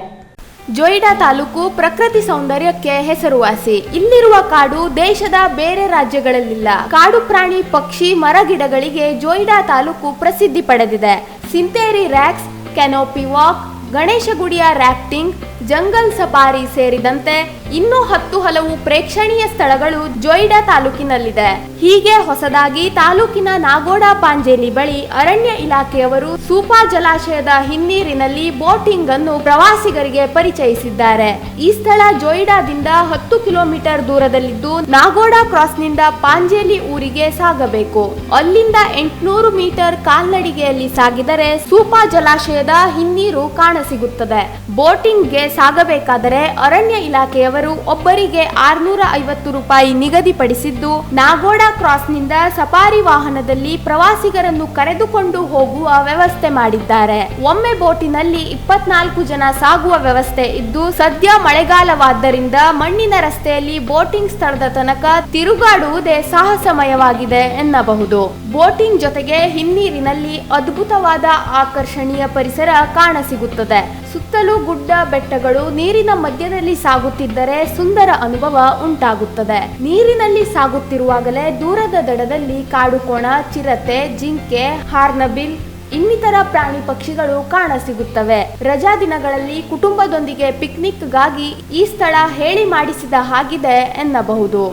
ಜೊಯ್ಡಾ ತಾಲೂಕು ಪ್ರಕೃತಿ ಸೌಂದರ್ಯಕ್ಕೆ ಹೆಸರುವಾಸಿ. ಇಲ್ಲಿರುವ ಕಾಡು ದೇಶದ ಬೇರೆ ರಾಜ್ಯಗಳಲ್ಲಿಲ್ಲ. ಕಾಡು ಪ್ರಾಣಿ, ಪಕ್ಷಿ, ಮರಗಿಡಗಳಿಗೆ ಜೊಯ್ಡಾ ತಾಲೂಕು ಪ್ರಸಿದ್ಧಿ ಪಡೆದಿದೆ. ಸಿಂತೇರಿ ರ್ಯಾಕ್ಸ್, ಕೆನೋಪಿ ವಾಕ್, ಗಣೇಶಗುಡಿಯ ರ್ಯಾಫ್ಟಿಂಗ್, ಜಂಗಲ್ ಸಫಾರಿ ಸೇರಿದಂತೆ ಇನ್ನೂ 10 ಹಲವು ಪ್ರೇಕ್ಷಣೀಯ ಸ್ಥಳಗಳು ಜೊಯ್ಡಾ ತಾಲೂಕಿನಲ್ಲಿದೆ. ಹೀಗೆ ಹೊಸದಾಗಿ ತಾಲೂಕಿನ ನಾಗೋಡ ಪಾಂಜೇಲಿ ಬಳಿ ಅರಣ್ಯ ಇಲಾಖೆಯವರು ಸೂಪಾ ಜಲಾಶಯದ ಹಿನ್ನೀರಿನಲ್ಲಿ ಬೋಟಿಂಗ್ ಅನ್ನು ಪ್ರವಾಸಿಗರಿಗೆ ಪರಿಚಯಿಸಿದ್ದಾರೆ. ಈ ಸ್ಥಳ ಜೊಯ್ಡಾದಿಂದ 10 ಕಿಲೋಮೀಟರ್ ದೂರದಲ್ಲಿದ್ದು ನಾಗೋಡ ಕ್ರಾಸ್ನಿಂದ ಪಾಂಜೇಲಿ ಊರಿಗೆ ಸಾಗಬೇಕು. ಅಲ್ಲಿಂದ 800 ಮೀಟರ್ ಕಾಲ್ನಡಿಗೆಯಲ್ಲಿ ಸಾಗಿದರೆ ಸೂಪಾ ಜಲಾಶಯದ ಹಿನ್ನೀರು ಕಾಣಸಿಗುತ್ತದೆ. ಬೋಟಿಂಗ್ಗೆ ಸಾಗಬೇಕಾದರೆ ಅರಣ್ಯ ಇಲಾಖೆಯವರು ಒಬ್ಬರಿಗೆ 650 ರೂಪಾಯಿ ನಿಗದಿಪಡಿಸಿದ್ದು, ನಾಗೋಡ ಕ್ರಾಸ್ನಿಂದ ಸಫಾರಿ ವಾಹನದಲ್ಲಿ ಪ್ರವಾಸಿಗರನ್ನು ಕರೆದುಕೊಂಡು ಹೋಗುವ ವ್ಯವಸ್ಥೆ ಮಾಡಿದ್ದಾರೆ. ಒಮ್ಮೆ ಬೋಟಿನಲ್ಲಿ 24 ಜನ ಸಾಗುವ ವ್ಯವಸ್ಥೆ ಇದ್ದು, ಸದ್ಯ ಮಳೆಗಾಲವಾದ್ದರಿಂದ ಮಣ್ಣಿನ ರಸ್ತೆಯಲ್ಲಿ ಬೋಟಿಂಗ್ ಸ್ಥಳದ ತನಕ ತಿರುಗಾಡುವುದೇ ಸಾಹಸಮಯವಾಗಿದೆ ಎನ್ನಬಹುದು. ಬೋಟಿಂಗ್ ಜೊತೆಗೆ ಹಿನ್ನೀರಿನಲ್ಲಿ ಅದ್ಭುತವಾದ ಆಕರ್ಷಣೀಯ ಪರಿಸರ ಕಾಣಸಿಗುತ್ತದೆ. ಸುತ್ತಲೂ ಗುಡ್ಡ ಬೆಟ್ಟಗಳು ನೀರಿನ ಮಧ್ಯದಲ್ಲಿ ಸಾಗುತ್ತಿದ್ದರೆ ಸುಂದರ ಅನುಭವ ಉಂಟಾಗುತ್ತದೆ. ನೀರಿನಲ್ಲಿ ಸಾಗುತ್ತಿರುವಾಗಲೇ ದೂರದ ದಡದಲ್ಲಿ ಕಾಡುಕೋಣ, ಚಿರತೆ, ಜಿಂಕೆ, ಹಾರ್ನಬಿಲ್ ಇನ್ನಿತರ ಪ್ರಾಣಿ ಪಕ್ಷಿಗಳು ಕಾಣಸಿಗುತ್ತವೆ. ರಜಾ ದಿನಗಳಲ್ಲಿ ಕುಟುಂಬದೊಂದಿಗೆ ಪಿಕ್ನಿಕ್ಗಾಗಿ ಈ ಸ್ಥಳ ಹೇಳಿ ಮಾಡಿಸಿದ ಹಾಗಿದೆ ಎನ್ನಬಹುದು.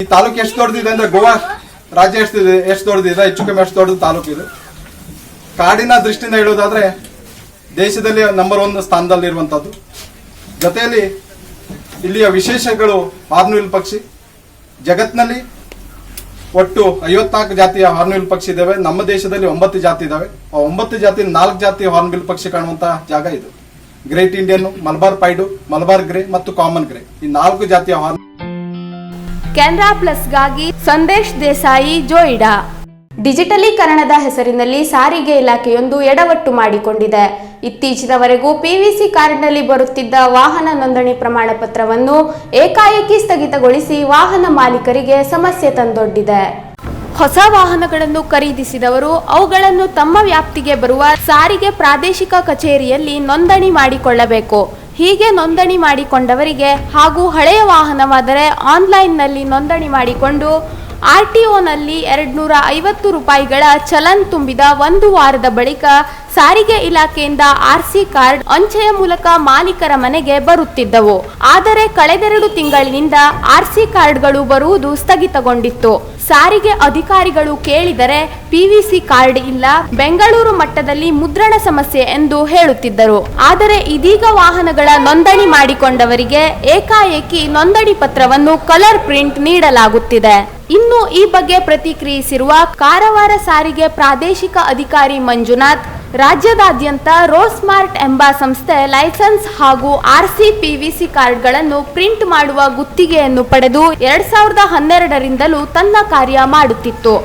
ಈ ತಾಲೂಕು ಎಷ್ಟು ದೊಡ್ಡದಿದೆ ಅಂದ್ರೆ ಗೋವಾ ರಾಜ್ಯ ಎಷ್ಟು ದೊಡ್ಡದಿದೆ, ಹೆಚ್ಚು ಕಮ್ಮಿ ಎಷ್ಟು ದೊಡ್ಡದು ತಾಲೂಕು ಇದೆ. ಕಾಡಿನ ದೃಷ್ಟಿಯಿಂದ ಹೇಳೋದಾದ್ರೆ ದೇಶದಲ್ಲಿ ನಂಬರ್ 1 ಸ್ಥಾನದಲ್ಲಿರುವಂತದ್ದು. ಜೊತೆಯಲ್ಲಿ ಇಲ್ಲಿಯ ವಿಶೇಷಗಳು ಹಾರ್ನ್ಬಿಲ್ ಪಕ್ಷಿ. ಜಗತ್ತಿನಲ್ಲಿ ಒಟ್ಟು 54 ಜಾತಿಯ ಹಾರ್ನ್ಬಿಲ್ ಪಕ್ಷಿ ಇದಾವೆ. ನಮ್ಮ ದೇಶದಲ್ಲಿ 9 ಜಾತಿ ಇದಾವೆ. ಆ 9 ಜಾತಿ 4 ಜಾತಿ ಹಾರ್ನ್ಬಿಲ್ ಪಕ್ಷಿ ಕಾಣುವಂತಹ ಜಾಗ ಇದು. Great Indian, Malabar pied, Malabar grey ಮತ್ತು ಕಾಮನ್ ಗ್ರೇ, ಈ 4 ಜಾತಿಯ ಹಾರ್ನ್. ಕೆನರಾ ಪ್ಲಸ್ಗಾಗಿ ಸಂದೇಶ್ ದೇಸಾಯಿ, ಜೊಯ್ಡಾ. ಡಿಜಿಟಲೀಕರಣದ ಹೆಸರಿನಲ್ಲಿ ಸಾರಿಗೆ ಇಲಾಖೆಯೊಂದು ಎಡವಟ್ಟು ಮಾಡಿಕೊಂಡಿದೆ. ಇತ್ತೀಚಿನವರೆಗೂ ಪಿವಿಸಿ ಕಾರ್ಡ್ನಲ್ಲಿ ಬರುತ್ತಿದ್ದ ವಾಹನ ನೋಂದಣಿ ಪ್ರಮಾಣ ಪತ್ರವನ್ನು ಏಕಾಏಕಿ ಸ್ಥಗಿತಗೊಳಿಸಿ ವಾಹನ ಮಾಲೀಕರಿಗೆ ಸಮಸ್ಯೆ ತಂದೊಡ್ಡಿದೆ. ಹೊಸ ವಾಹನಗಳನ್ನು ಖರೀದಿಸಿದವರು ಅವುಗಳನ್ನು ತಮ್ಮ ವ್ಯಾಪ್ತಿಗೆ ಬರುವ ಸಾರಿಗೆ ಪ್ರಾದೇಶಿಕ ಕಚೇರಿಯಲ್ಲಿ ನೋಂದಣಿ ಮಾಡಿಕೊಳ್ಳಬೇಕು. ಹೀಗೆ ನೋಂದಣಿ ಮಾಡಿಕೊಂಡವರಿಗೆ ಹಾಗೂ ಹಳೆಯ ವಾಹನವಾದರೆ ಆನ್ಲೈನ್ನಲ್ಲಿ ನೋಂದಣಿ ಮಾಡಿಕೊಂಡು ಆರ್ಟಿಒನಲ್ಲಿ 250 ರೂಪಾಯಿಗಳ ಚಲನ್ ತುಂಬಿದ 1 ವಾರದ ಬಳಿಕ ಸಾರಿಗೆ ಇಲಾಖೆಯಿಂದ ಆರ್ಸಿ ಕಾರ್ಡ್ ಅಂಚೆಯ ಮೂಲಕ ಮಾಲೀಕರ ಮನೆಗೆ ಬರುತ್ತಿದ್ದವು. ಆದರೆ ಕಳೆದೆರಡು ತಿಂಗಳಿನಿಂದ ಆರ್ಸಿ ಕಾರ್ಡ್ಗಳು ಬರುವುದು ಸ್ಥಗಿತಗೊಂಡಿತ್ತು. ಸಾರಿಗೆ ಅಧಿಕಾರಿಗಳು ಕೇಳಿದರೆ ಪಿವಿಸಿ ಕಾರ್ಡ್ ಇಲ್ಲ, ಬೆಂಗಳೂರು ಮಟ್ಟದಲ್ಲಿ ಮುದ್ರಣ ಸಮಸ್ಯೆ ಎಂದು ಹೇಳುತ್ತಿದ್ದರು. ಆದರೆ ಇದೀಗ ವಾಹನಗಳ ನೋಂದಣಿ ಮಾಡಿಕೊಂಡವರಿಗೆ ಏಕಾಏಕಿ ನೋಂದಣಿ ಪತ್ರವನ್ನು ಕಲರ್ ಪ್ರಿಂಟ್ ನೀಡಲಾಗುತ್ತಿದೆ. ಇನ್ನು ಈ ಬಗ್ಗೆ ಪ್ರತಿಕ್ರಿಯಿಸಿರುವ ಕಾರವಾರ ಸಾರಿಗೆ ಪ್ರಾದೇಶಿಕ ಅಧಿಕಾರಿ ಮಂಜುನಾಥ್, ರಾಜ್ಯದಾದ್ಯಂತ ರೋಸ್ಮಾರ್ಟ್ ಎಂಬ ಸಂಸ್ಥೆ ಲೈಸೆನ್ಸ್ ಹಾಗೂ ಆರ್ಸಿ ಪಿವಿಸಿ ಕಾರ್ಡ್ಗಳನ್ನು ಪ್ರಿಂಟ್ ಮಾಡುವ ಗುತ್ತಿಗೆಯನ್ನು ಪಡೆದು 2012ರಿಂದಲೂ ತನ್ನ ಕಾರ್ಯ ಮಾಡುತ್ತಿತ್ತು.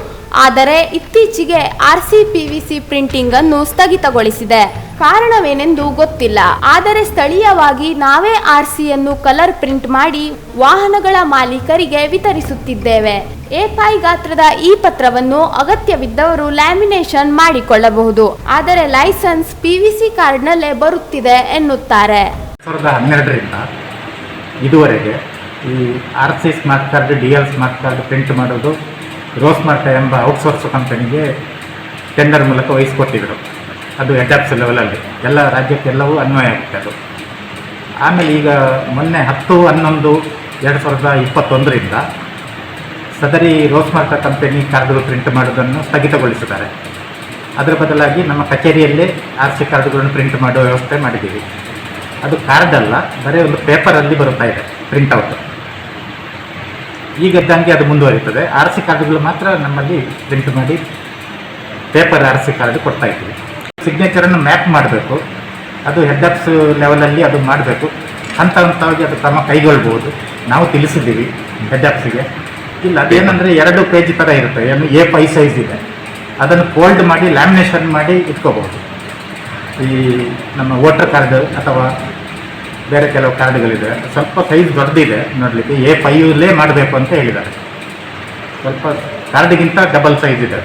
ಆದರೆ ಇತ್ತೀಚೆಗೆ ಆರ್ಸಿ ಪಿವಿಸಿ ಪ್ರಿಂಟಿಂಗ್ ಅನ್ನು ಸ್ಥಗಿತಗೊಳಿಸಿದೆ. ಕಾರಣವೇನೆಂದು ಗೊತ್ತಿಲ್ಲ. ಆದರೆ ಸ್ಥಳೀಯವಾಗಿ ನಾವೇ ಆರ್ಸಿಯನ್ನು ಕಲರ್ ಪ್ರಿಂಟ್ ಮಾಡಿ ವಾಹನಗಳ ಮಾಲೀಕರಿಗೆ ವಿತರಿಸುತ್ತಿದ್ದೇವೆ. A5 ಗಾತ್ರದ ಈ ಪತ್ರವನ್ನು ಅಗತ್ಯವಿದ್ದವರು ಲ್ಯಾಮಿನೇಷನ್ ಮಾಡಿಕೊಳ್ಳಬಹುದು. ಆದರೆ ಲೈಸೆನ್ಸ್ ಪಿವಿಸಿ ಕಾರ್ಡ್ನಲ್ಲೇ ಬರುತ್ತಿದೆ ಎನ್ನುತ್ತಾರೆ. 2012ರಿಂದ ಇದುವರೆಗೆ ಈ RC smart card, DL smart card print ಮಾಡೋದು ರೋಸ್ಮಾರ್ಟ್ ಎಂಬ ಔಟ್ಸೋರ್ಸ್ ಕಂಪನಿಗೆ ಟೆಂಡರ್ ಮೂಲಕ ವಹಿಸಿಕೊಟ್ಟಿದ್ರು. ಅದು ಹೆಡ್ಆಫ್ಸ್ ಲೆವೆಲಲ್ಲಿ ಎಲ್ಲ ರಾಜ್ಯಕ್ಕೆಲ್ಲವೂ ಅನ್ವಯ ಆಗುತ್ತೆ ಅದು. ಆಮೇಲೆ ಈಗ ಮೊನ್ನೆ 10/11/2021ರಿಂದ ಸದರಿ ರೋಸ್ಮಾರ್ಟ್ ಕಂಪನಿ ಕಾರ್ಡ್ಗಳು ಪ್ರಿಂಟ್ ಮಾಡೋದನ್ನು ಸ್ಥಗಿತಗೊಳಿಸಿದ್ದಾರೆ. ಅದರ ಬದಲಾಗಿ ನಮ್ಮ ಕಚೇರಿಯಲ್ಲೇ ಆರ್ಸಿ ಕಾರ್ಡ್ಗಳನ್ನು ಪ್ರಿಂಟ್ ಮಾಡೋ ವ್ಯವಸ್ಥೆ ಮಾಡಿದ್ದೀವಿ. ಅದು ಕಾರ್ಡ್ ಅಲ್ಲ, ಬರೀ ಒಂದು ಪೇಪರಲ್ಲಿ ಬರುತ್ತಾ ಇದೆ ಪ್ರಿಂಟ್ಔಟ್. ಈಗಿದ್ದಂಗೆ ಅದು ಮುಂದುವರಿತದೆ. ಆರ್ಸಿ ಕಾರ್ಡ್ಗಳು ಮಾತ್ರ ನಮ್ಮಲ್ಲಿ ಪ್ರಿಂಟ್ ಮಾಡಿ ಪೇಪರ್ ಆರ್ಸಿ ಕಾರ್ಡ್ ಕೊಡ್ತಾ ಇದ್ದೀವಿ. ಸಿಗ್ನೇಚರನ್ನು ಮ್ಯಾಪ್ ಮಾಡಬೇಕು. ಅದು ಹೆಡ್ಆಫ್ಸ್ ಲೆವೆಲಲ್ಲಿ ಅದು ಮಾಡಬೇಕು. ಹಂತ ಹಂತವಾಗಿ ಅದು ಕ್ರಮ ಕೈಗೊಳ್ಬೋದು. ನಾವು ತಿಳಿಸಿದ್ದೀವಿ ಹೆಡ್ಆಫ್ಸಿಗೆ. ಇಲ್ಲ ಅದೇನೆಂದರೆ 2 ಪೇಜ್ ಥರ ಇರುತ್ತೆ, A5 ಸೈಜ್ ಇದೆ. ಅದನ್ನು ಫೋಲ್ಡ್ ಮಾಡಿ ಲ್ಯಾಮಿನೇಷನ್ ಮಾಡಿ ಇಟ್ಕೋಬೋದು. ಈ ನಮ್ಮ ವೋಟರ್ ಕಾರ್ಡ್ ಅಥವಾ ಬೇರೆ ಕೆಲವು ಕಾರ್ಡ್ಗಳಿದೆ, ಸ್ವಲ್ಪ ಸೈಜ್ ದೊಡ್ಡದಿದೆ ನೋಡಲಿಕ್ಕೆ, A5ಲೇ ಮಾಡಬೇಕು ಅಂತ ಹೇಳಿದ್ದಾರೆ. ಸ್ವಲ್ಪ ಕಾರ್ಡ್ಗಿಂತ ಡಬಲ್ ಸೈಜ್ ಇದೆ.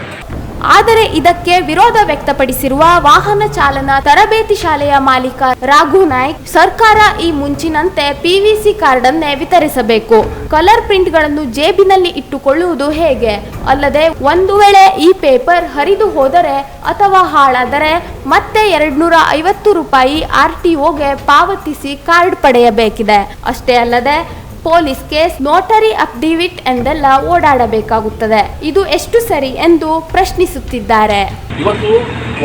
ಆದರೆ ಇದಕ್ಕೆ ವಿರೋಧ ವ್ಯಕ್ತಪಡಿಸಿರುವ ವಾಹನ ಚಾಲನಾ ತರಬೇತಿ ಶಾಲೆಯ ಮಾಲೀಕ ರಾಘು ನಾಯ್ಕ್, ಸರ್ಕಾರ ಈ ಮುಂಚಿನಂತೆ PVC ಕಾರ್ಡ್ ಅನ್ನೇ ವಿತರಿಸಬೇಕು. ಕಲರ್ ಪ್ರಿಂಟ್ಗಳನ್ನು ಜೇಬಿನಲ್ಲಿ ಇಟ್ಟುಕೊಳ್ಳುವುದು ಹೇಗೆ? ಅಲ್ಲದೆ ಒಂದು ವೇಳೆ ಈ ಪೇಪರ್ ಹರಿದು ಹೋದರೆ ಅಥವಾ ಹಾಳಾದರೆ ಮತ್ತೆ 250 ರೂಪಾಯಿ RTOಗೆ ಪಾವತಿಸಿ ಕಾರ್ಡ್ ಪಡೆಯಬೇಕಿದೆ. ಅಷ್ಟೇ ಅಲ್ಲದೆ ಪೊಲೀಸ್ ಕೇಸ್, ನೋಟರಿ ಅಫಿಡವಿಟ್ ಎಂದೆಲ್ಲ ಓಡಾಡಬೇಕಾಗುತ್ತದೆ. ಇದು ಎಷ್ಟು ಸರಿ ಎಂದು ಪ್ರಶ್ನಿಸುತ್ತಿದ್ದಾರೆ. ಇವತ್ತು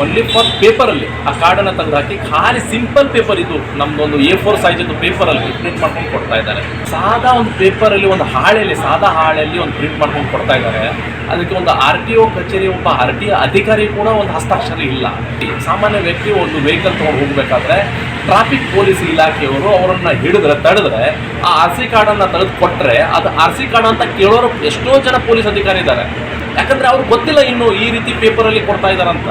ಓನ್ಲಿ ಫಾರ್ ಪೇಪರಲ್ಲಿ ಆ ಕಾರ್ಡನ್ನು ತೆಗೆದು ಹಾಕಿ ಖಾಲಿ ಸಿಂಪಲ್ ಪೇಪರ್, ಇದು ನಮ್ದೊಂದು A4 ಸೈಜ್ ಪೇಪರಲ್ಲಿ ಪ್ರಿಂಟ್ ಮಾಡ್ಕೊಂಡು ಕೊಡ್ತಾ ಇದ್ದಾರೆ. ಸಾದಾ ಒಂದು ಪೇಪರಲ್ಲಿ, ಒಂದು ಹಾಳೆಯಲ್ಲಿ, ಸಾದಾ ಹಾಳೆಯಲ್ಲಿ ಒಂದು ಪ್ರಿಂಟ್ ಮಾಡ್ಕೊಂಡು ಕೊಡ್ತಾ ಇದ್ದಾರೆ. ಅದಕ್ಕೆ ಒಂದು RTO ಕಚೇರಿ, ಒಬ್ಬ RTO ಅಧಿಕಾರಿ ಕೂಡ ಒಂದು ಹಸ್ತಾಕ್ಷರ ಇಲ್ಲ. ಸಾಮಾನ್ಯ ವ್ಯಕ್ತಿ ಒಂದು ವೆಹಿಕಲ್ ತೊಗೊಂಡು ಹೋಗಬೇಕಾದ್ರೆ ಟ್ರಾಫಿಕ್ ಪೊಲೀಸ್ ಇಲಾಖೆಯವರು ಅವರನ್ನು ತಡೆದ್ರೆ ಆ RC ಕಾರ್ಡನ್ನು ತೆಗೆದು ಕೊಟ್ಟರೆ ಅದು RC ಕಾರ್ಡ್ ಅಂತ ಕೇಳೋರು ಎಷ್ಟೋ ಜನ ಪೊಲೀಸ್ ಅಧಿಕಾರಿ ಇದ್ದಾರೆ. ಯಾಕಂದ್ರೆ ಅವ್ರಿಗೆ ಗೊತ್ತಿಲ್ಲ ಇನ್ನು ಈ ರೀತಿ ಪೇಪರಲ್ಲಿ ಕೊಡ್ತಾ ಇದ್ದಾರಂತ.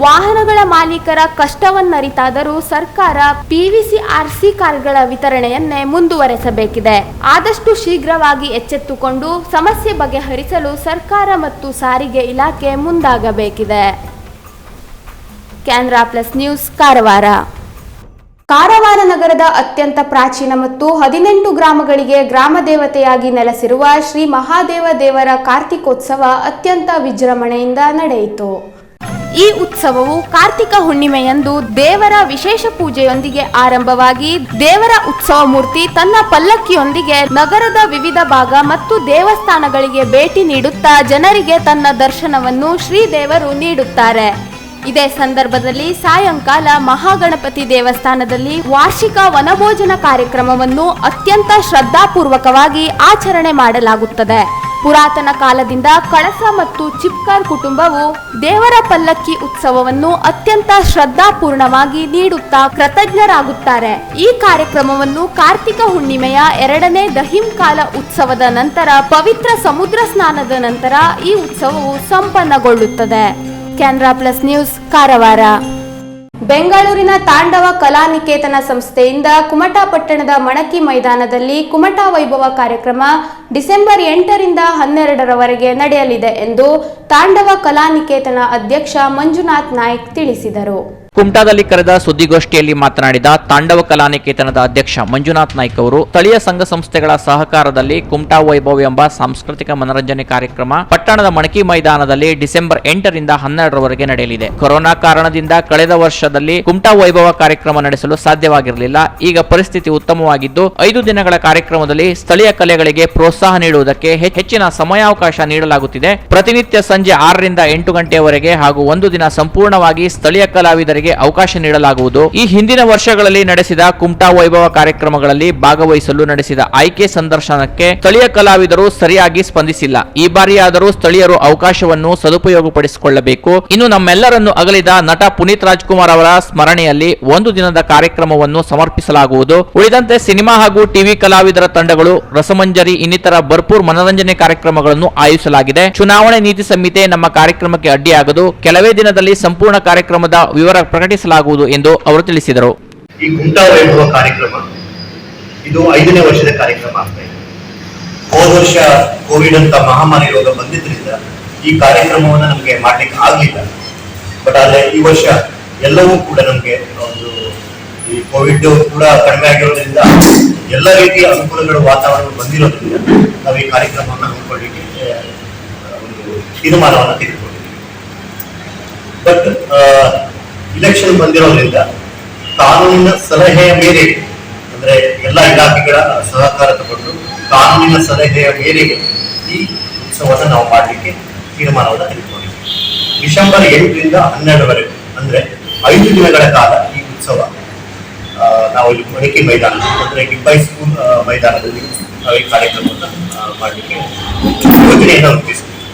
ವಾಹನಗಳ ಮಾಲೀಕರ ಕಷ್ಟವನ್ನರಿತಾದರೂ ಸರ್ಕಾರ PVC RC ಕಾರ್ಡ್ಗಳ ವಿತರಣೆಯನ್ನೇ ಮುಂದುವರೆಸಬೇಕಿದೆ. ಆದಷ್ಟು ಶೀಘ್ರವಾಗಿ ಎಚ್ಚೆತ್ತುಕೊಂಡು ಸಮಸ್ಯೆ ಬಗೆಹರಿಸಲು ಸರ್ಕಾರ ಮತ್ತು ಸಾರಿಗೆ ಇಲಾಖೆ ಮುಂದಾಗಬೇಕಿದೆ. Canara plus news, Karwar. ಕಾರವಾರ ನಗರದ ಅತ್ಯಂತ ಪ್ರಾಚೀನ ಮತ್ತು 18 ಗ್ರಾಮಗಳಿಗೆ ಗ್ರಾಮ ದೇವತೆಯಾಗಿ ನೆಲೆಸಿರುವ ಶ್ರೀ ಮಹಾದೇವ ದೇವರ ಕಾರ್ತಿಕೋತ್ಸವ ಅತ್ಯಂತ ವಿಜೃಂಭಣೆಯಿಂದ ನಡೆಯಿತು. ಈ ಉತ್ಸವವು ಕಾರ್ತಿಕ ಹುಣ್ಣಿಮೆಯಂದು ದೇವರ ವಿಶೇಷ ಪೂಜೆಯೊಂದಿಗೆ ಆರಂಭವಾಗಿ ದೇವರ ಉತ್ಸವ ಮೂರ್ತಿ ತನ್ನ ಪಲ್ಲಕ್ಕಿಯೊಂದಿಗೆ ನಗರದ ವಿವಿಧ ಭಾಗ ಮತ್ತು ದೇವಸ್ಥಾನಗಳಿಗೆ ಭೇಟಿ ನೀಡುತ್ತಾ ಜನರಿಗೆ ತನ್ನ ದರ್ಶನವನ್ನು ಶ್ರೀದೇವರು ನೀಡುತ್ತಾರೆ. ಇದೇ ಸಂದರ್ಭದಲ್ಲಿ ಸಾಯಂಕಾಲ ಮಹಾಗಣಪತಿ ದೇವಸ್ಥಾನದಲ್ಲಿ ವಾರ್ಷಿಕ ವನಭೋಜನ ಕಾರ್ಯಕ್ರಮವನ್ನು ಅತ್ಯಂತ ಶ್ರದ್ಧಾಪೂರ್ವಕವಾಗಿ ಆಚರಣೆ ಮಾಡಲಾಗುತ್ತದೆ. ಪುರಾತನ ಕಾಲದಿಂದ ಕಳಸ ಮತ್ತು ಚಿಪ್ಕಾರ್ ಕುಟುಂಬವು ದೇವರ ಪಲ್ಲಕ್ಕಿ ಉತ್ಸವವನ್ನು ಅತ್ಯಂತ ಶ್ರದ್ಧಾಪೂರ್ಣವಾಗಿ ನೀಡುತ್ತಾ ಕೃತಜ್ಞರಾಗುತ್ತಾರೆ. ಈ ಕಾರ್ಯಕ್ರಮವನ್ನು ಕಾರ್ತಿಕ ಹುಣ್ಣಿಮೆಯ 2ನೇ ದಹಿಂಕಾಲ ಉತ್ಸವದ ನಂತರ ಪವಿತ್ರ ಸಮುದ್ರ ಸ್ನಾನದ ನಂತರ ಈ ಉತ್ಸವವು ಸಂಪನ್ನಗೊಳ್ಳುತ್ತದೆ. Canara plus news, Karwar. ಬೆಂಗಳೂರಿನ ತಾಂಡವ ಕಲಾನಿಕೇತನ ಸಂಸ್ಥೆಯಿಂದ ಕುಮಟಾ ಪಟ್ಟಣದ ಮಣಕಿ ಮೈದಾನದಲ್ಲಿ ಕುಮಟಾ ವೈಭವ ಕಾರ್ಯಕ್ರಮ ಡಿಸೆಂಬರ್ 8ರಿಂದ 12ರವರೆಗೆ ನಡೆಯಲಿದೆ ಎಂದು ತಾಂಡವ ಕಲಾನಿಕೇತನ ಅಧ್ಯಕ್ಷ ಮಂಜುನಾಥ್ ನಾಯ್ಕ್ ತಿಳಿಸಿದರು. ಕುಮಟಾದಲ್ಲಿ ಕರೆದ ಸುದ್ದಿಗೋಷ್ಠಿಯಲ್ಲಿ ಮಾತನಾಡಿದ ತಾಂಡವ ಕಲಾನಿಕೇತನದ ಅಧ್ಯಕ್ಷ ಮಂಜುನಾಥ್ ನಾಯ್ಕ್ ಅವರು, ಸ್ಥಳೀಯ ಸಂಘ ಸಂಸ್ಥೆಗಳ ಸಹಕಾರದಲ್ಲಿ ಕುಮಟಾ ವೈಭವ ಎಂಬ ಸಾಂಸ್ಕೃತಿಕ ಮನರಂಜನೆ ಕಾರ್ಯಕ್ರಮ ಪಟ್ಟಣದ ಮಣಕಿ ಮೈದಾನದಲ್ಲಿ ಡಿಸೆಂಬರ್ 8ರಿಂದ 12ರವರೆಗೆ ನಡೆಯಲಿದೆ. ಕೊರೋನಾ ಕಾರಣದಿಂದ ಕಳೆದ ವರ್ಷದಲ್ಲಿ ಕುಮಟಾ ವೈಭವ ಕಾರ್ಯಕ್ರಮ ನಡೆಸಲು ಸಾಧ್ಯವಾಗಿರಲಿಲ್ಲ. ಈಗ ಪರಿಸ್ಥಿತಿ ಉತ್ತಮವಾಗಿದ್ದು 5 ದಿನಗಳ ಕಾರ್ಯಕ್ರಮದಲ್ಲಿ ಸ್ಥಳೀಯ ಕಲೆಗಳಿಗೆ ಪ್ರೋತ್ಸಾಹ ನೀಡುವುದಕ್ಕೆ ಹೆಚ್ಚಿನ ಸಮಯಾವಕಾಶ ನೀಡಲಾಗುತ್ತಿದೆ. ಪ್ರತಿನಿತ್ಯ ಸಂಜೆ 6ರಿಂದ 8 ಗಂಟೆಯವರೆಗೆ ಹಾಗೂ 1 ದಿನ ಸಂಪೂರ್ಣವಾಗಿ ಸ್ಥಳೀಯ ಕಲಾವಿದರಿಗೆ ಅವಕಾಶ ನೀಡಲಾಗುವುದು. ಈ ಹಿಂದಿನ ವರ್ಷಗಳಲ್ಲಿ ನಡೆಸಿದ ಕುಮಟಾ ವೈಭವ ಕಾರ್ಯಕ್ರಮಗಳಲ್ಲಿ ಭಾಗವಹಿಸಲು ನಡೆಸಿದ ಆಯ್ಕೆ ಸಂದರ್ಶನಕ್ಕೆ ಸ್ಥಳೀಯ ಕಲಾವಿದರು ಸರಿಯಾಗಿ ಸ್ಪಂದಿಸಿಲ್ಲ. ಈ ಬಾರಿಯಾದರೂ ಸ್ಥಳೀಯರು ಅವಕಾಶವನ್ನು ಸದುಪಯೋಗಪಡಿಸಿಕೊಳ್ಳಬೇಕು. ಇನ್ನು ನಮ್ಮೆಲ್ಲರನ್ನು ಅಗಲಿದ ನಟ ಪುನೀತ್ ರಾಜ್ಕುಮಾರ್ ಅವರ ಸ್ಮರಣೆಯಲ್ಲಿ 1 ದಿನದ ಕಾರ್ಯಕ್ರಮವನ್ನು ಸಮರ್ಪಿಸಲಾಗುವುದು. ಉಳಿದಂತೆ ಸಿನಿಮಾ ಹಾಗೂ ಟಿವಿ ಕಲಾವಿದರ ತಂಡಗಳು, ರಸಮಂಜರಿ ಇನ್ನಿತರ ಭರ್ಪೂರ್ ಮನರಂಜನೆ ಕಾರ್ಯಕ್ರಮಗಳನ್ನು ಆಯೋಜಿಸಲಾಗಿದೆ. ಚುನಾವಣೆ ನೀತಿ ಸಂಹಿತೆ ನಮ್ಮ ಕಾರ್ಯಕ್ರಮಕ್ಕೆ ಅಡ್ಡಿಯಾಗದು. ಕೆಲವೇ ದಿನದಲ್ಲಿ ಸಂಪೂರ್ಣ ಕಾರ್ಯಕ್ರಮದ ವಿವರ ಪ್ರಕಟಿಸಲಾಗುವುದು ಎಂದು ಅವರು ತಿಳಿಸಿದರು. ಈ ಕುಮಟಾ ವೈಭವ ಕಾರ್ಯಕ್ರಮ ಇದು 5ನೇ ವರ್ಷದ ಕಾರ್ಯಕ್ರಮ ಆಗ್ತಾ ಇದೆ. ಹೋದ ವರ್ಷ ಕೋವಿಡ್ ಅಂತ ಮಹಾಮಾರಿ ರೋಗ ಬಂದಿದ್ರಿಂದ ಈ ಕಾರ್ಯಕ್ರಮವನ್ನು ನಮಗೆ ಮಾಡ್ಲಿಕ್ಕೆ ಆಗ್ಲಿಲ್ಲ. ಬಟ್ ಆದ್ರೆ ಈ ವರ್ಷ ಎಲ್ಲವೂ ಕೂಡ ನಮ್ಗೆ ಒಂದು ಈ ಕೋವಿಡ್ ಕೂಡ ಕಡಿಮೆ ಆಗಿರೋದ್ರಿಂದ ಎಲ್ಲ ರೀತಿಯ ಅನುಕೂಲಗಳು ವಾತಾವರಣ ಬಂದಿರೋದ್ರಿಂದ ನಾವು ಈ ಕಾರ್ಯಕ್ರಮವನ್ನು ಹಮ್ಮಿಕೊಳ್ಳಿಕ್ಕೆ ಒಂದು ತೀರ್ಮಾನವನ್ನು ತೆಗೆದುಕೊಂಡಿದ್ದೀವಿ. ಬಟ್ ಇಲೆಕ್ಷನ್ ಬಂದಿರೋದ್ರಿಂದ ಕಾನೂನಿನ ಸಲಹೆಯ ಮೇರೆಗೆ, ಅಂದ್ರೆ ಎಲ್ಲ ಇಲಾಖೆಗಳ ಸಹಕಾರ ತಗೊಂಡು ಕಾನೂನಿನ ಸಲಹೆಯ ಮೇರೆಗೆ ಈ ಉತ್ಸವವನ್ನು ನಾವು ಮಾಡಲಿಕ್ಕೆ ತೀರ್ಮಾನವನ್ನು ತೆಗೆದುಕೊಂಡಿದ್ದೀವಿ. ಡಿಸೆಂಬರ್ 8ರಿಂದ 12ರವರೆಗೆ ಅಂದ್ರೆ 5 ದಿನಗಳ ಕಾಲ ಈ ಉತ್ಸವ ನಾವು ಇಲ್ಲಿ ಮಣಕಿ ಮೈದಾನ ಅಂದ್ರೆ ಗಿಬ್ಬೈ ಸ್ಕೂಲ್ ಮೈದಾನದಲ್ಲಿ ನಾವು ಈ ಕಾರ್ಯಕ್ರಮವನ್ನು ಮಾಡಲಿಕ್ಕೆ ಯೋಜನೆಯನ್ನು ರೂಪಿಸಿದ್ದೀವಿ.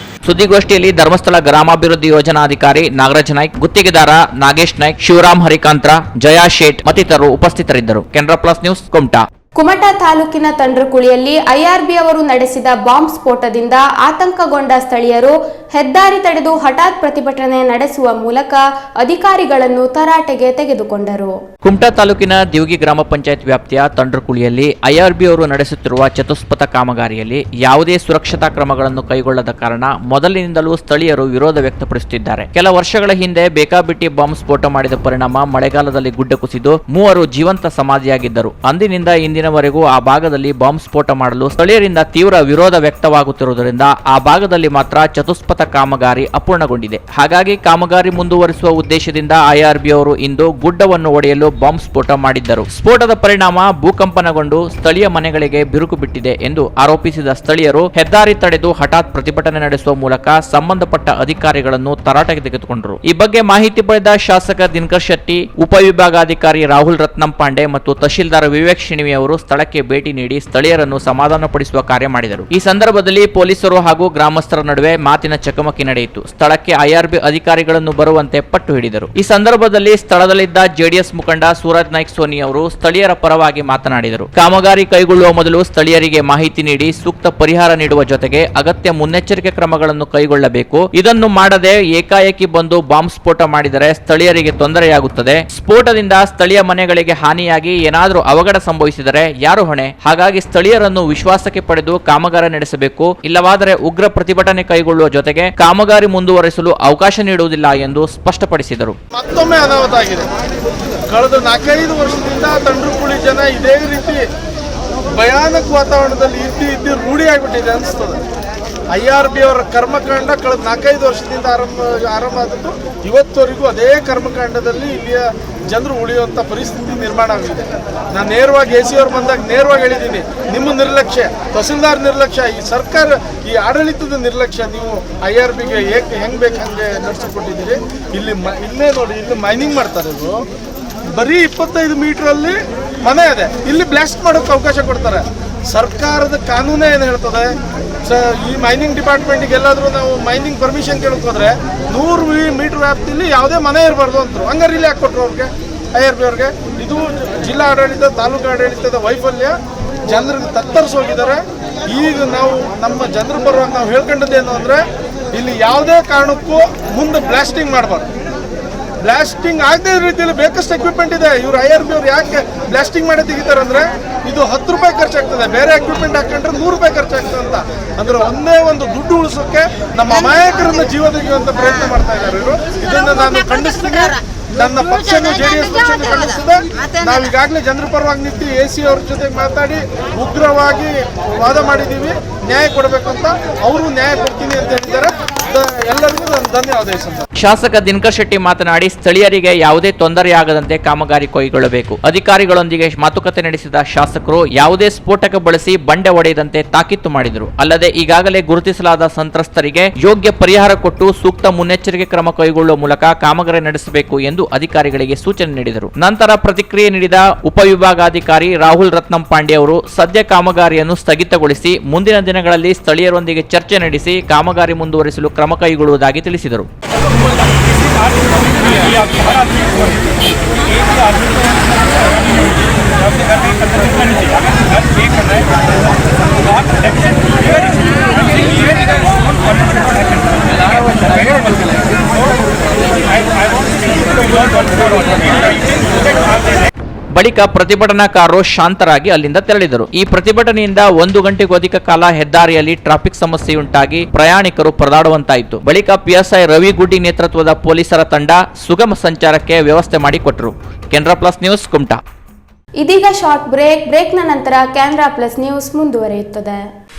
ಸುದ್ದಿಗೋಷ್ಠಿಯಲ್ಲಿ ಧರ್ಮಸ್ಥಳ ಗ್ರಾಮಾಭಿವೃದ್ಧಿ ಯೋಜನಾಧಿಕಾರಿ ನಾಗರಾಜ್ ನಾಯ್ಕ್, ಗುತ್ತಿಗೆದಾರ ನಾಗೇಶ್ ನಾಯ್ಕ್, ಶಿವರಾಮ್ ಹರಿಕಾಂತ್ರ, ಜಯಾ ಶೇಟ್ ಮತ್ತಿತರರು ಉಪಸ್ಥಿತರಿದ್ದರು. Canara plus news, Kumta. ಕುಮಟಾ ತಾಲೂಕಿನ ತಂಡ್ರಕುಳಿಯಲ್ಲಿ ಐಆರ್ಬಿ ಅವರು ನಡೆಸಿದ ಬಾಂಬ್ ಸ್ಫೋಟದಿಂದ ಆತಂಕಗೊಂಡ ಸ್ಥಳೀಯರು ಹೆದ್ದಾರಿ ತಡೆದು ಹಠಾತ್ ಪ್ರತಿಭಟನೆ ನಡೆಸುವ ಮೂಲಕ ಅಧಿಕಾರಿಗಳನ್ನು ತರಾಟೆಗೆ ತೆಗೆದುಕೊಂಡರು. ಕುಮಟಾ ತಾಲೂಕಿನ ದಿವಗಿ ಗ್ರಾಮ ಪಂಚಾಯತ್ ವ್ಯಾಪ್ತಿಯ ತಂಡ್ರಕುಳಿಯಲ್ಲಿ ಐಆರ್ಬಿ ಅವರು ನಡೆಸುತ್ತಿರುವ ಚತುಷ್ಪಥ ಕಾಮಗಾರಿಯಲ್ಲಿ ಯಾವುದೇ ಸುರಕ್ಷತಾ ಕ್ರಮಗಳನ್ನು ಕೈಗೊಳ್ಳದ ಕಾರಣ ಮೊದಲಿನಿಂದಲೂ ಸ್ಥಳೀಯರು ವಿರೋಧ ವ್ಯಕ್ತಪಡಿಸುತ್ತಿದ್ದಾರೆ. ಕೆಲ ವರ್ಷಗಳ ಹಿಂದೆ ಬೇಕಾಬಿಟ್ಟಿ ಬಾಂಬ್ ಸ್ಫೋಟ ಮಾಡಿದ ಪರಿಣಾಮ ಮಳೆಗಾಲದಲ್ಲಿ ಗುಡ್ಡ ಕುಸಿದು 3 ಜೀವಂತ ಸಮಾಧಿಯಾಗಿದ್ದರು. ಅಂದಿನಿಂದ ಇಂದಿನವರೆಗೂ ಆ ಭಾಗದಲ್ಲಿ ಬಾಂಬ್ ಸ್ಫೋಟ ಮಾಡಲು ಸ್ಥಳೀಯರಿಂದ ತೀವ್ರ ವಿರೋಧ ವ್ಯಕ್ತವಾಗುತ್ತಿರುವುದರಿಂದ ಆ ಭಾಗದಲ್ಲಿ ಮಾತ್ರ ಚತುಷ್ಪಥ ಕಾಮಗಾರಿ ಅಪೂರ್ಣಗೊಂಡಿದೆ. ಹಾಗಾಗಿ ಕಾಮಗಾರಿ ಮುಂದುವರಿಸುವ ಉದ್ದೇಶದಿಂದ ಐಆರ್ಬಿ ಅವರು ಇಂದು ಗುಡ್ಡವನ್ನು ಒಡೆಯಲು ಬಾಂಬ್ ಸ್ಫೋಟ ಮಾಡಿದ್ದರು. ಸ್ಫೋಟದ ಪರಿಣಾಮ ಭೂಕಂಪನಗೊಂಡು ಸ್ಥಳೀಯ ಮನೆಗಳಿಗೆ ಬಿರುಕು ಬಿಟ್ಟಿದೆ ಎಂದು ಆರೋಪಿಸಿದ ಸ್ಥಳೀಯರು ಹೆದ್ದಾರಿ ತಡೆದು ಹಠಾತ್ ಪ್ರತಿಭಟನೆ ನಡೆಸುವ ಮೂಲಕ ಸಂಬಂಧಪಟ್ಟ ಅಧಿಕಾರಿಗಳನ್ನು ತರಾಟೆಗೆ ತೆಗೆದುಕೊಂಡರು. ಈ ಬಗ್ಗೆ ಮಾಹಿತಿ ಪಡೆದ ಶಾಸಕ ದಿನಕರ್ ಶೆಟ್ಟಿ, ಉಪವಿಭಾಗಾಧಿಕಾರಿ ರಾಹುಲ್ ರತ್ನಂ ಪಾಂಡೆ ಮತ್ತು ತಹಶೀಲ್ದಾರ್ ವಿವೇಕ್ ಶಿಣಿವಿ ಅವರು ಸ್ಥಳಕ್ಕೆ ಭೇಟಿ ನೀಡಿ ಸ್ಥಳೀಯರನ್ನು ಸಮಾಧಾನಪಡಿಸುವ ಕಾರ್ಯ ಮಾಡಿದರು. ಈ ಸಂದರ್ಭದಲ್ಲಿ ಪೊಲೀಸರು ಹಾಗೂ ಗ್ರಾಮಸ್ಥರ ನಡುವೆ ಮಾತಿನ ಚಕಮಕಿ ನಡೆಯಿತು. ಸ್ಥಳಕ್ಕೆ ಐಆರ್ಬಿ ಅಧಿಕಾರಿಗಳನ್ನು ಬರುವಂತೆ ಪಟ್ಟು ಹಿಡಿದರು. ಈ ಸಂದರ್ಭದಲ್ಲಿ ಸ್ಥಳದಲ್ಲಿದ್ದ ಜೆಡಿಎಸ್ ಮುಖಂಡ ಸೂರಜ್ ನಾಯ್ಕ್ ಸೋನಿ ಅವರು ಸ್ಥಳೀಯರ ಪರವಾಗಿ ಮಾತನಾಡಿದರು. ಕಾಮಗಾರಿ ಕೈಗೊಳ್ಳುವ ಮೊದಲು ಸ್ಥಳೀಯರಿಗೆ ಮಾಹಿತಿ ನೀಡಿ ಸೂಕ್ತ ಪರಿಹಾರ ನೀಡುವ ಜೊತೆಗೆ ಅಗತ್ಯ ಮುನ್ನೆಚ್ಚರಿಕೆ ಕ್ರಮಗಳನ್ನು ಕೈಗೊಳ್ಳಬೇಕು. ಇದನ್ನು ಮಾಡದೆ ಏಕಾಏಕಿ ಬಂದು ಬಾಂಬ್ ಸ್ಫೋಟ ಮಾಡಿದರೆ ಸ್ಥಳೀಯರಿಗೆ ತೊಂದರೆಯಾಗುತ್ತದೆ. ಸ್ಫೋಟದಿಂದ ಸ್ಥಳೀಯ ಮನೆಗಳಿಗೆ ಹಾನಿಯಾಗಿ ಏನಾದರೂ ಅವಘಡ ಸಂಭವಿಸಿದರೆ ಯಾರು ಹೊಣೆ? ಹಾಗಾಗಿ ಸ್ಥಳೀಯರನ್ನು ವಿಶ್ವಾಸಕ್ಕೆ ಪಡೆದು ಕಾಮಗಾರಿ ನಡೆಸಬೇಕು. ಇಲ್ಲವಾದರೆ ಉಗ್ರ ಪ್ರತಿಭಟನೆ ಕೈಗೊಳ್ಳುವ ಜೊತೆಗೆ ಕಾಮಗಾರಿ ಮುಂದುವರಿಸಲು ಅವಕಾಶ ನೀಡುವುದಿಲ್ಲ ಎಂದು ಸ್ಪಷ್ಟಪಡಿಸಿದರು. ಮತ್ತೊಮ್ಮೆ ಅನಾಹುತ ಆಗಿದೆ. ಕಳೆದ 4-5 ವರ್ಷದಿಂದ ತಂಡ್ರಕುಳಿ ಜನ ಇದೇ ರೀತಿ ಭಯಾನಕ ವಾತಾವರಣದಲ್ಲಿ ಇದ್ದು ರೂಢಿಯಾಗಿಬಿಟ್ಟಿದೆ ಅನಿಸ್ತದೆ. ಐಆರ್ಬಿ ಅವರ ಕರ್ಮಕಾಂಡ ಕಳೆದ 4-5 ವರ್ಷದಿಂದ ಆರಂಭ ಆದದ್ದು ಇವತ್ತವರೆಗೂ ಅದೇ ಕರ್ಮಕಾಂಡದಲ್ಲಿ ಇಲ್ಲಿಯ ಜನರು ಉಳಿಯುವಂಥ ಪರಿಸ್ಥಿತಿ ನಿರ್ಮಾಣ ಆಗಿದೆ. ನಾನು ನೇರವಾಗಿ AC ಅವ್ರು ಬಂದಾಗ ನೇರವಾಗಿ ಹೇಳಿದ್ದೀನಿ, ನಿಮ್ಮ ನಿರ್ಲಕ್ಷ್ಯ, ತಹಸೀಲ್ದಾರ್ ನಿರ್ಲಕ್ಷ್ಯ, ಈ ಸರ್ಕಾರ ಈ ಆಡಳಿತದ ನಿರ್ಲಕ್ಷ್ಯ, ನೀವು ಐಆರ್ಬಿಗೆ ಹೆಂಗೆ ಬೇಕು ಹಂಗೆ ನಡೆಸಿಕೊಟ್ಟಿದ್ದೀರಿ. ಇಲ್ಲೇ ನೋಡಿ, ಇಲ್ಲಿ ಮೈನಿಂಗ್ ಮಾಡ್ತಾರೆ. ಇವರು ಬರೀ 25 ಮೀಟ್ರಲ್ಲಿ ಮನೆ ಇದೆ, ಇಲ್ಲಿ ಬ್ಲಾಸ್ಟ್ ಮಾಡೋಕ್ಕೆ ಅವಕಾಶ ಕೊಡ್ತಾರೆ. ಸರ್ಕಾರದ ಕಾನೂನೇ ಏನು ಹೇಳ್ತದೆ? ಈ ಮೈನಿಂಗ್ ಡಿಪಾರ್ಟ್ಮೆಂಟಿಗೆ ಎಲ್ಲಾದರೂ ನಾವು ಮೈನಿಂಗ್ ಪರ್ಮಿಷನ್ ಕೇಳೋಕೋದ್ರೆ 100 ಮೀಟರ್ ವ್ಯಾಪ್ತಿಯಲ್ಲಿ ಯಾವುದೇ ಮನೆ ಇರಬಾರ್ದು ಅಂತರು. ಹಂಗಾರೆ ಇಲ್ಲಿ ಯಾಕೆ ಕೊಟ್ಟರು ಅವ್ರಿಗೆ, ಐಆರ್ಬಿ ಅವ್ರಿಗೆ? ಇದು ಜಿಲ್ಲಾ ಆಡಳಿತ, ತಾಲೂಕು ಆಡಳಿತದ ವೈಫಲ್ಯ. ಜನರಿಗೆ ತತ್ತರಿಸೋಗಿದ್ದಾರೆ. ಈಗ ನಾವು ನಮ್ಮ ಜನರ ಪರವಾಗಿ ನಾವು ಹೇಳ್ಕೊಂಡದ್ದೇನು ಅಂದರೆ, ಇಲ್ಲಿ ಯಾವುದೇ ಕಾರಣಕ್ಕೂ ಮುಂದೆ ಬ್ಲಾಸ್ಟಿಂಗ್ ಮಾಡಬಾರ್ದು. ಬ್ಲಾಸ್ಟಿಂಗ್ ಆಗದೇ ರೀತಿಯಲ್ಲಿ ಬೇಕಷ್ಟು ಎಕ್ವಿಪ್ಮೆಂಟ್ ಇದೆ. ಇವರು ಐಆರ್ಬಿ ಅವ್ರು ಯಾಕೆ ಬ್ಲಾಸ್ಟಿಂಗ್ ಮಾಡಿ ತೆಗಿತಾರೆ ಅಂದರೆ, ಇದು 10 ರೂಪಾಯಿ ಖರ್ಚಾಗ್ತದೆ, ಬೇರೆ ಎಕ್ವಿಪ್ಮೆಂಟ್ ಹಾಕೊಂಡ್ರೆ 100 ರೂಪಾಯಿ ಖರ್ಚಾಗ್ತದೆ ಅಂತ. ಅಂದರೆ ಒಂದೇ ಒಂದು ದುಡ್ಡು ಉಳಿಸೋಕ್ಕೆ ನಮ್ಮ ಅಮಾಯಕರನ್ನ ಜೀವ ತೆಗೆಯುವಂಥ ಪ್ರಯತ್ನ ಮಾಡ್ತಾ ಇದ್ದಾರೆ ಇವರು. ಇದನ್ನು ನಾನು ಖಂಡಿಸ್ತೀನಿ. ನನ್ನ ಪಕ್ಷನೂ JDS ಪಕ್ಷನೂ ಖಂಡಿಸ್ತದೆ. ನಾವು ಈಗಾಗಲೇ ಜನರ ಪರವಾಗಿ ನಿಂತು AC ಅವ್ರ ಜೊತೆಗೆ ಮಾತಾಡಿ ಉಗ್ರವಾಗಿ ವಾದ ಮಾಡಿದ್ದೀವಿ. ನ್ಯಾಯ ಕೊಡಬೇಕು ಅಂತ, ಅವರು ನ್ಯಾಯ ಕೊಡ್ತೀನಿ ಅಂತ ಹೇಳಿದ್ದಾರೆ. ಎಲ್ಲರಿಗೂ ಧನ್ಯವಾದ. ಶಾಸಕ ದಿನಕರ್ ಶೆಟ್ಟಿ ಮಾತನಾಡಿ, ಸ್ಥಳೀಯರಿಗೆ ಯಾವುದೇ ತೊಂದರೆಯಾಗದಂತೆ ಕಾಮಗಾರಿ ಕೈಗೊಳ್ಳಬೇಕು. ಅಧಿಕಾರಿಗಳೊಂದಿಗೆ ಮಾತುಕತೆ ನಡೆಸಿದ ಶಾಸಕರು ಯಾವುದೇ ಸ್ಫೋಟಕ ಬಳಸಿ ಬಂಡೆ ಒಡೆಯದಂತೆ ತಾಕೀತು ಮಾಡಿದರು. ಅಲ್ಲದೆ ಈಗಾಗಲೇ ಗುರುತಿಸಲಾದ ಸಂತ್ರಸ್ತರಿಗೆ ಯೋಗ್ಯ ಪರಿಹಾರ ಕೊಟ್ಟು ಸೂಕ್ತ ಮುನ್ನೆಚ್ಚರಿಕೆ ಕ್ರಮ ಕೈಗೊಳ್ಳುವ ಮೂಲಕ ಕಾಮಗಾರಿ ನಡೆಸಬೇಕು ಎಂದು ಅಧಿಕಾರಿಗಳಿಗೆ ಸೂಚನೆ ನೀಡಿದರು. ನಂತರ ಪ್ರತಿಕ್ರಿಯೆ ನೀಡಿದ ಉಪವಿಭಾಗಾಧಿಕಾರಿ ರಾಹುಲ್ ರತ್ನಂ ಪಾಂಡೆ ಅವರು ಸದ್ಯ ಕಾಮಗಾರಿಯನ್ನು ಸ್ಥಗಿತಗೊಳಿಸಿ ಮುಂದಿನ ದಿನಗಳಲ್ಲಿ ಸ್ಥಳೀಯರೊಂದಿಗೆ ಚರ್ಚೆ ನಡೆಸಿ ಕಾಮಗಾರಿ ಮುಂದುವರಿಸಲು ಕ್ರಮ ಕೈಗೊಳ್ಳುವುದಾಗಿ ತಿಳಿಸಿದರು. ಬಳಿಕ ಪ್ರತಿಭಟನಾಕಾರರು ಶಾಂತರಾಗಿ ಅಲ್ಲಿಂದ ತೆರಳಿದರು. ಈ ಪ್ರತಿಭಟನೆಯಿಂದ 1 ಗಂಟೆಗೂ ಅಧಿಕ ಕಾಲ ಹೆದ್ದಾರಿಯಲ್ಲಿ ಟ್ರಾಫಿಕ್ ಸಮಸ್ಯೆಯುಂಟಾಗಿ ಪ್ರಯಾಣಿಕರು ಪರದಾಡುವಂತಾಯಿತು. ಬಳಿಕ PSI ರವಿ ಗುಡ್ಡಿ ನೇತೃತ್ವದ ಪೊಲೀಸರ ತಂಡ ಸುಗಮ ಸಂಚಾರಕ್ಕೆ ವ್ಯವಸ್ಥೆ ಮಾಡಿಕೊಟ್ಟರು. Canara plus news Kumta. ಇದೀಗ ಶಾರ್ಟ್ ಬ್ರೇಕ್ನ ನಂತರ ಕೆನರಾ ಪ್ಲಸ್ ನ್ಯೂಸ್ ಮುಂದುವರಿಯುತ್ತದೆ.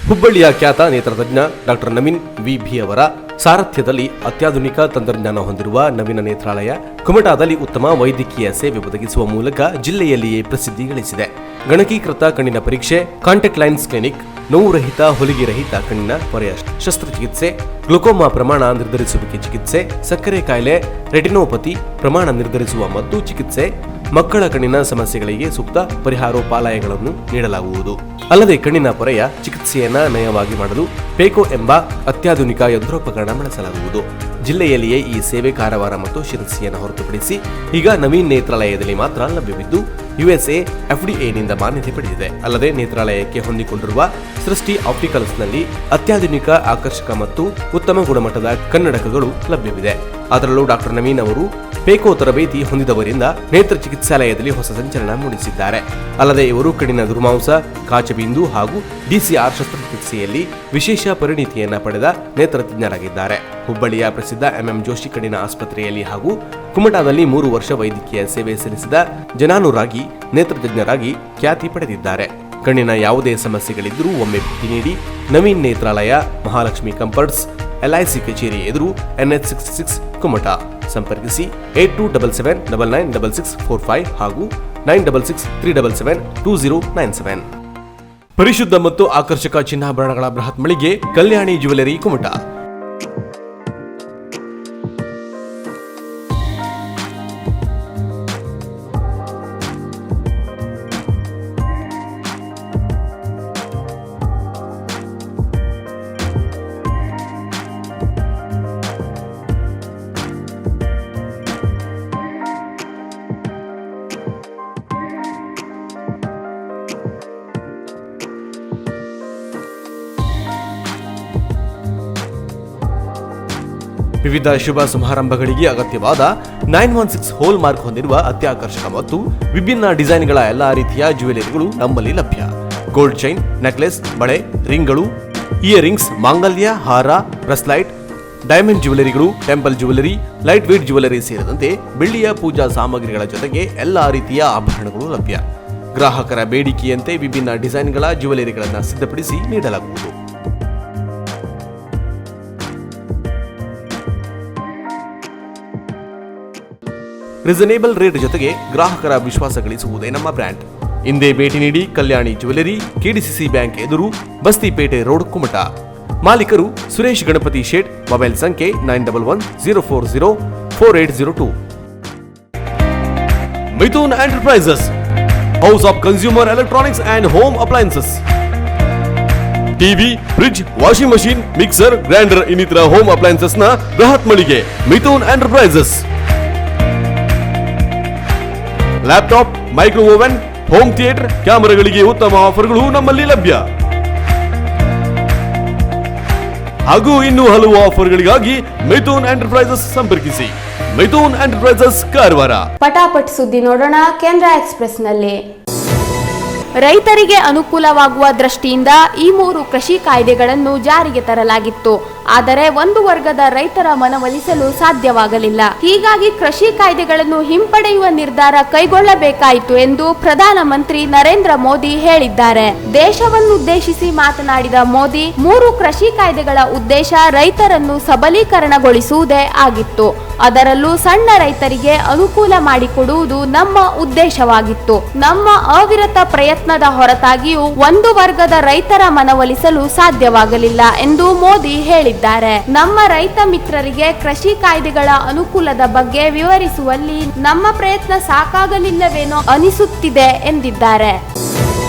ಹುಬ್ಬಳ್ಳಿಯ ಖ್ಯಾತ ನೇತ್ರತಜ್ಞ ಡಾಕ್ಟರ್ ನವೀನ್ VB ಅವರ ಸಾರಥ್ಯದಲ್ಲಿ ಅತ್ಯಾಧುನಿಕ ತಂತ್ರಜ್ಞಾನ ಹೊಂದಿರುವ ನವೀನ ನೇತ್ರಾಲಯ ಕುಮಟಾದಲ್ಲಿ ಉತ್ತಮ ವೈದ್ಯಕೀಯ ಸೇವೆ ಒದಗಿಸುವ ಮೂಲಕ ಜಿಲ್ಲೆಯಲ್ಲಿಯೇ ಪ್ರಸಿದ್ಧಿ ಗಳಿಸಿದೆ. ಗಣಕೀಕೃತ ಕಣ್ಣಿನ ಪರೀಕ್ಷೆ, ಕಾಂಟ್ಯಾಕ್ಟ್ ಲೈನ್ಸ್ ಕ್ಲಿನಿಕ್, ನೋವು ರಹಿತ, ಹೊಲಿಗೆ ರಹಿತ ಕಣ್ಣಿನ ಪೊರೆಯ ಶಸ್ತ್ರಚಿಕಿತ್ಸೆ, ಗ್ಲುಕೋಮಾ ಪ್ರಮಾಣ ನಿರ್ಧರಿಸುವಿಕೆ ಚಿಕಿತ್ಸೆ, ಸಕ್ಕರೆ ಕಾಯಿಲೆ, ರೆಟಿನೋಪತಿ ಪ್ರಮಾಣ ನಿರ್ಧರಿಸುವ ಮತ್ತು ಚಿಕಿತ್ಸೆ, ಮಕ್ಕಳ ಕಣ್ಣಿನ ಸಮಸ್ಯೆಗಳಿಗೆ ಸೂಕ್ತ ಪರಿಹಾರೋಪಾಲಯಗಳನ್ನು ನೀಡಲಾಗುವುದು. ಅಲ್ಲದೆ ಕಣ್ಣಿನ ಪೊರೆಯ ಚಿಕಿತ್ಸೆಯನ್ನ ನಯವಾಗಿ ಮಾಡಲು ಪೇಕೋ ಎಂಬ ಅತ್ಯಾಧುನಿಕ ಯಂತ್ರೋಪಕರಣ ಬಳಸಲಾಗುವುದು. ಜಿಲ್ಲೆಯಲ್ಲಿಯೇ ಈ ಸೇವೆ ಕಾರವಾರ ಮತ್ತು ಶಿರಸಿಯನ್ನು ಹೊರತುಪಡಿಸಿ ಈಗ ನವೀನ್ ನೇತ್ರಾಲಯದಲ್ಲಿ ಮಾತ್ರ ಲಭ್ಯವಿದ್ದು, USA FDAನಿಂದ ಮಾನ್ಯತೆ ಪಡೆದಿದೆ. ಅಲ್ಲದೆ ನೇತ್ರಾಲಯಕ್ಕೆ ಹೊಂದಿಕೊಂಡಿರುವ ಸೃಷ್ಟಿ ಆಪ್ಟಿಕಲ್ಸ್ನಲ್ಲಿ ಅತ್ಯಾಧುನಿಕ, ಆಕರ್ಷಕ ಮತ್ತು ಉತ್ತಮ ಗುಣಮಟ್ಟದ ಕನ್ನಡಕಗಳು ಲಭ್ಯವಿದೆ. ಅದರಲ್ಲೂ ಡಾಕ್ಟರ್ ನವೀನ್ ಅವರು ಪೇಕೋ ತರಬೇತಿ ಹೊಂದಿದವರಿಂದ ನೇತ್ರ ಚಿಕಿತ್ಸಾಲಯದಲ್ಲಿ ಹೊಸ ಸಂಚಲನ ಮೂಡಿಸಿದ್ದಾರೆ. ಅಲ್ಲದೆ ಇವರು ಕಣ್ಣಿನ ದುರ್ಮಾಂಸ, ಕಾಚಬಿಂದು ಹಾಗೂ DCR ಶಸ್ತ್ರಚಿಕಿತ್ಸೆಯಲ್ಲಿ ವಿಶೇಷ ಪರಿಣಿತಿಯನ್ನ ಪಡೆದ ನೇತ್ರ ತಜ್ಞರಾಗಿದ್ದಾರೆ. ಹುಬ್ಬಳ್ಳಿಯ ಪ್ರಸಿದ್ಧ MM ಜೋಶಿ ಕಣ್ಣಿನ ಆಸ್ಪತ್ರೆಯಲ್ಲಿ ಹಾಗೂ ಕುಮಟಾದಲ್ಲಿ 3 ವರ್ಷ ವೈದ್ಯಕೀಯ ಸೇವೆ ಸಲ್ಲಿಸಿದ ಜನಾನುರಾಗಿ ನೇತ್ರ ತಜ್ಞರಾಗಿ ಖ್ಯಾತಿ ಪಡೆದಿದ್ದಾರೆ. ಕಣ್ಣಿನ ಯಾವುದೇ ಸಮಸ್ಯೆಗಳಿದ್ದರೂ ಒಮ್ಮೆ ಭೇಟಿ ನೀಡಿ. ನವೀನ್ ನೇತ್ರಾಲಯ, ಮಹಾಲಕ್ಷ್ಮಿ ಕಂಫರ್ಟ್ಸ್, LIC ಕಚೇರಿ ಎದುರು, NH66 ಕುಮಟಾ. ಸಂಪರ್ಕಿಸಿ 8277996645 ಹಾಗೂ 9663772097. ಪರಿಶುದ್ಧ ಮತ್ತು ಆಕರ್ಷಕ ಚಿನ್ನಾಭರಣಗಳ ಬೃಹತ್ ಮಳಿಗೆ ಕಲ್ಯಾಣಿ ಜ್ಯುವೆಲರಿ ಕುಮಟಾ. ವಿವಿಧ ಶುಭ ಸಮಾರಂಭಗಳಿಗೆ ಅಗತ್ಯವಾದ 916 ಹೋಲ್ ಮಾರ್ಕ್ ಹೊಂದಿರುವ ಅತ್ಯಾಕರ್ಷಕ ಮತ್ತು ವಿಭಿನ್ನ ಡಿಸೈನ್ಗಳ ಎಲ್ಲಾ ರೀತಿಯ ಜ್ಯುವೆಲರಿಗಳು ನಮ್ಮಲ್ಲಿ ಲಭ್ಯ. ಗೋಲ್ಡ್ ಚೈನ್, ನೆಕ್ಲೆಸ್, ಬಳೆ, ರಿಂಗ್ಗಳು, ಇಯರಿಂಗ್ಸ್, ಮಾಂಗಲ್ಯ, ಹಾರ, ಬ್ರೆಸ್ಲೈಟ್, ಡೈಮಂಡ್ ಜ್ಯುವೆಲರಿಗಳು, temple jewellery, light weight jewellery ಸೇರಿದಂತೆ ಬೆಳ್ಳಿಯ ಪೂಜಾ ಸಾಮಗ್ರಿಗಳ ಜೊತೆಗೆ ಎಲ್ಲಾ ರೀತಿಯ ಆಭರಣಗಳು ಲಭ್ಯ. ಗ್ರಾಹಕರ ಬೇಡಿಕೆಯಂತೆ ವಿಭಿನ್ನ ಡಿಸೈನ್ಗಳ ಜ್ಯುವೆಲರಿಗಳನ್ನು ಸಿದ್ಧಪಡಿಸಿ ನೀಡಲಾಗುವುದು. ರೀಸನೇಬಲ್ ರೇಟ್ ಜೊತೆಗೆ ಗ್ರಾಹಕರ ವಿಶ್ವಾಸ ಗಳಿಸುವುದೇ ನಮ್ಮ ಬ್ರ್ಯಾಂಡ್. ಇಂದೇ ಭೇಟಿ ನೀಡಿ. ಕಲ್ಯಾಣಿ ಜ್ಯುವೆಲರಿ, KDCC ಬ್ಯಾಂಕ್ ಎದುರು, ಬಸ್ತಿಪೇಟೆ ರೋಡ್, ಕುಮಟಾ. ಮಾಲೀಕರು ಸುರೇಶ್ ಗಣಪತಿ ಶೇಟ್. ಮೊಬೈಲ್ ಸಂಖ್ಯೆ 9110404802. Mithun enterprises, house of consumer electronics and home appliances. TV, fridge, washing machine, mixer, grinder ಇನ್ನಿತರ ಹೋಮ್ ಅಪ್ಲಯನ್ಸಸ್ ನ ಬೃಹತ್ ಮಳಿಗೆ Mithun enterprises. Laptop, micro oven, home theatre, ಕ್ಯಾಮೆರಾಗಳಿಗೆ ಉತ್ತಮ ಆಫರ್ಗಳು ನಮ್ಮಲ್ಲಿ ಲಭ್ಯ. ಹಾಗೂ ಇನ್ನೂ ಹಲವು ಆಫರ್ಗಳಿಗಾಗಿ ಮಿಥುನ್ ಎಂಟರ್ಪ್ರೈಸಸ್ ಸಂಪರ್ಕಿಸಿ. ಮಿಥುನ್ ಎಂಟರ್ಪ್ರೈಸಸ್, ಕಾರವಾರ. ಪಟಾಪಟ್ ಸುದ್ದಿ ನೋಡೋಣ ಕೇಂದ್ರ ಎಕ್ಸ್‌ಪ್ರೆಸ್‌ನಲ್ಲಿ. ರೈತರಿಗೆ ಅನುಕೂಲವಾಗುವ ದೃಷ್ಟಿಯಿಂದ ಈ 3 ಕೃಷಿ ಕಾಯ್ದೆಗಳನ್ನು ಜಾರಿಗೆ ತರಲಾಗಿತ್ತು. ಆದರೆ ಒಂದು ವರ್ಗದ ರೈತರ ಮನವೊಲಿಸಲು ಸಾಧ್ಯವಾಗಲಿಲ್ಲ. ಹೀಗಾಗಿ ಕೃಷಿ ಕಾಯ್ದೆಗಳನ್ನು ಹಿಂಪಡೆಯುವ ನಿರ್ಧಾರ ಕೈಗೊಳ್ಳಬೇಕಾಯಿತು ಎಂದು ಪ್ರಧಾನಮಂತ್ರಿ ನರೇಂದ್ರ ಮೋದಿ ಹೇಳಿದ್ದಾರೆ. ದೇಶವನ್ನುದ್ದೇಶಿಸಿ ಮಾತನಾಡಿದ ಮೋದಿ, 3 ಕೃಷಿ ಕಾಯ್ದೆಗಳ ಉದ್ದೇಶ ರೈತರನ್ನು ಸಬಲೀಕರಣಗೊಳಿಸುವುದೇ ಆಗಿತ್ತು. ಅದರಲ್ಲೂ ಸಣ್ಣ ರೈತರಿಗೆ ಅನುಕೂಲ ಮಾಡಿಕೊಡುವುದು ನಮ್ಮ ಉದ್ದೇಶವಾಗಿತ್ತು. ನಮ್ಮ ಅವಿರತ ಪ್ರಯತ್ನದ ಹೊರತಾಗಿಯೂ ಒಂದು ವರ್ಗದ ರೈತರ ಮನವೊಲಿಸಲು ಸಾಧ್ಯವಾಗಲಿಲ್ಲ ಎಂದು ಮೋದಿ ಹೇಳಿದ್ದಾರೆ. ನಮ್ಮ ರೈತ ಮಿತ್ರರಿಗೆ ಕೃಷಿ ಕಾಯ್ದೆಗಳ ಅನುಕೂಲದ ಬಗ್ಗೆ ವಿವರಿಸುವಲ್ಲಿ ನಮ್ಮ ಪ್ರಯತ್ನ ಸಾಕಾಗಲಿಲ್ಲವೇನೋ ಅನಿಸುತ್ತಿದೆ ಎಂದಿದ್ದಾರೆ.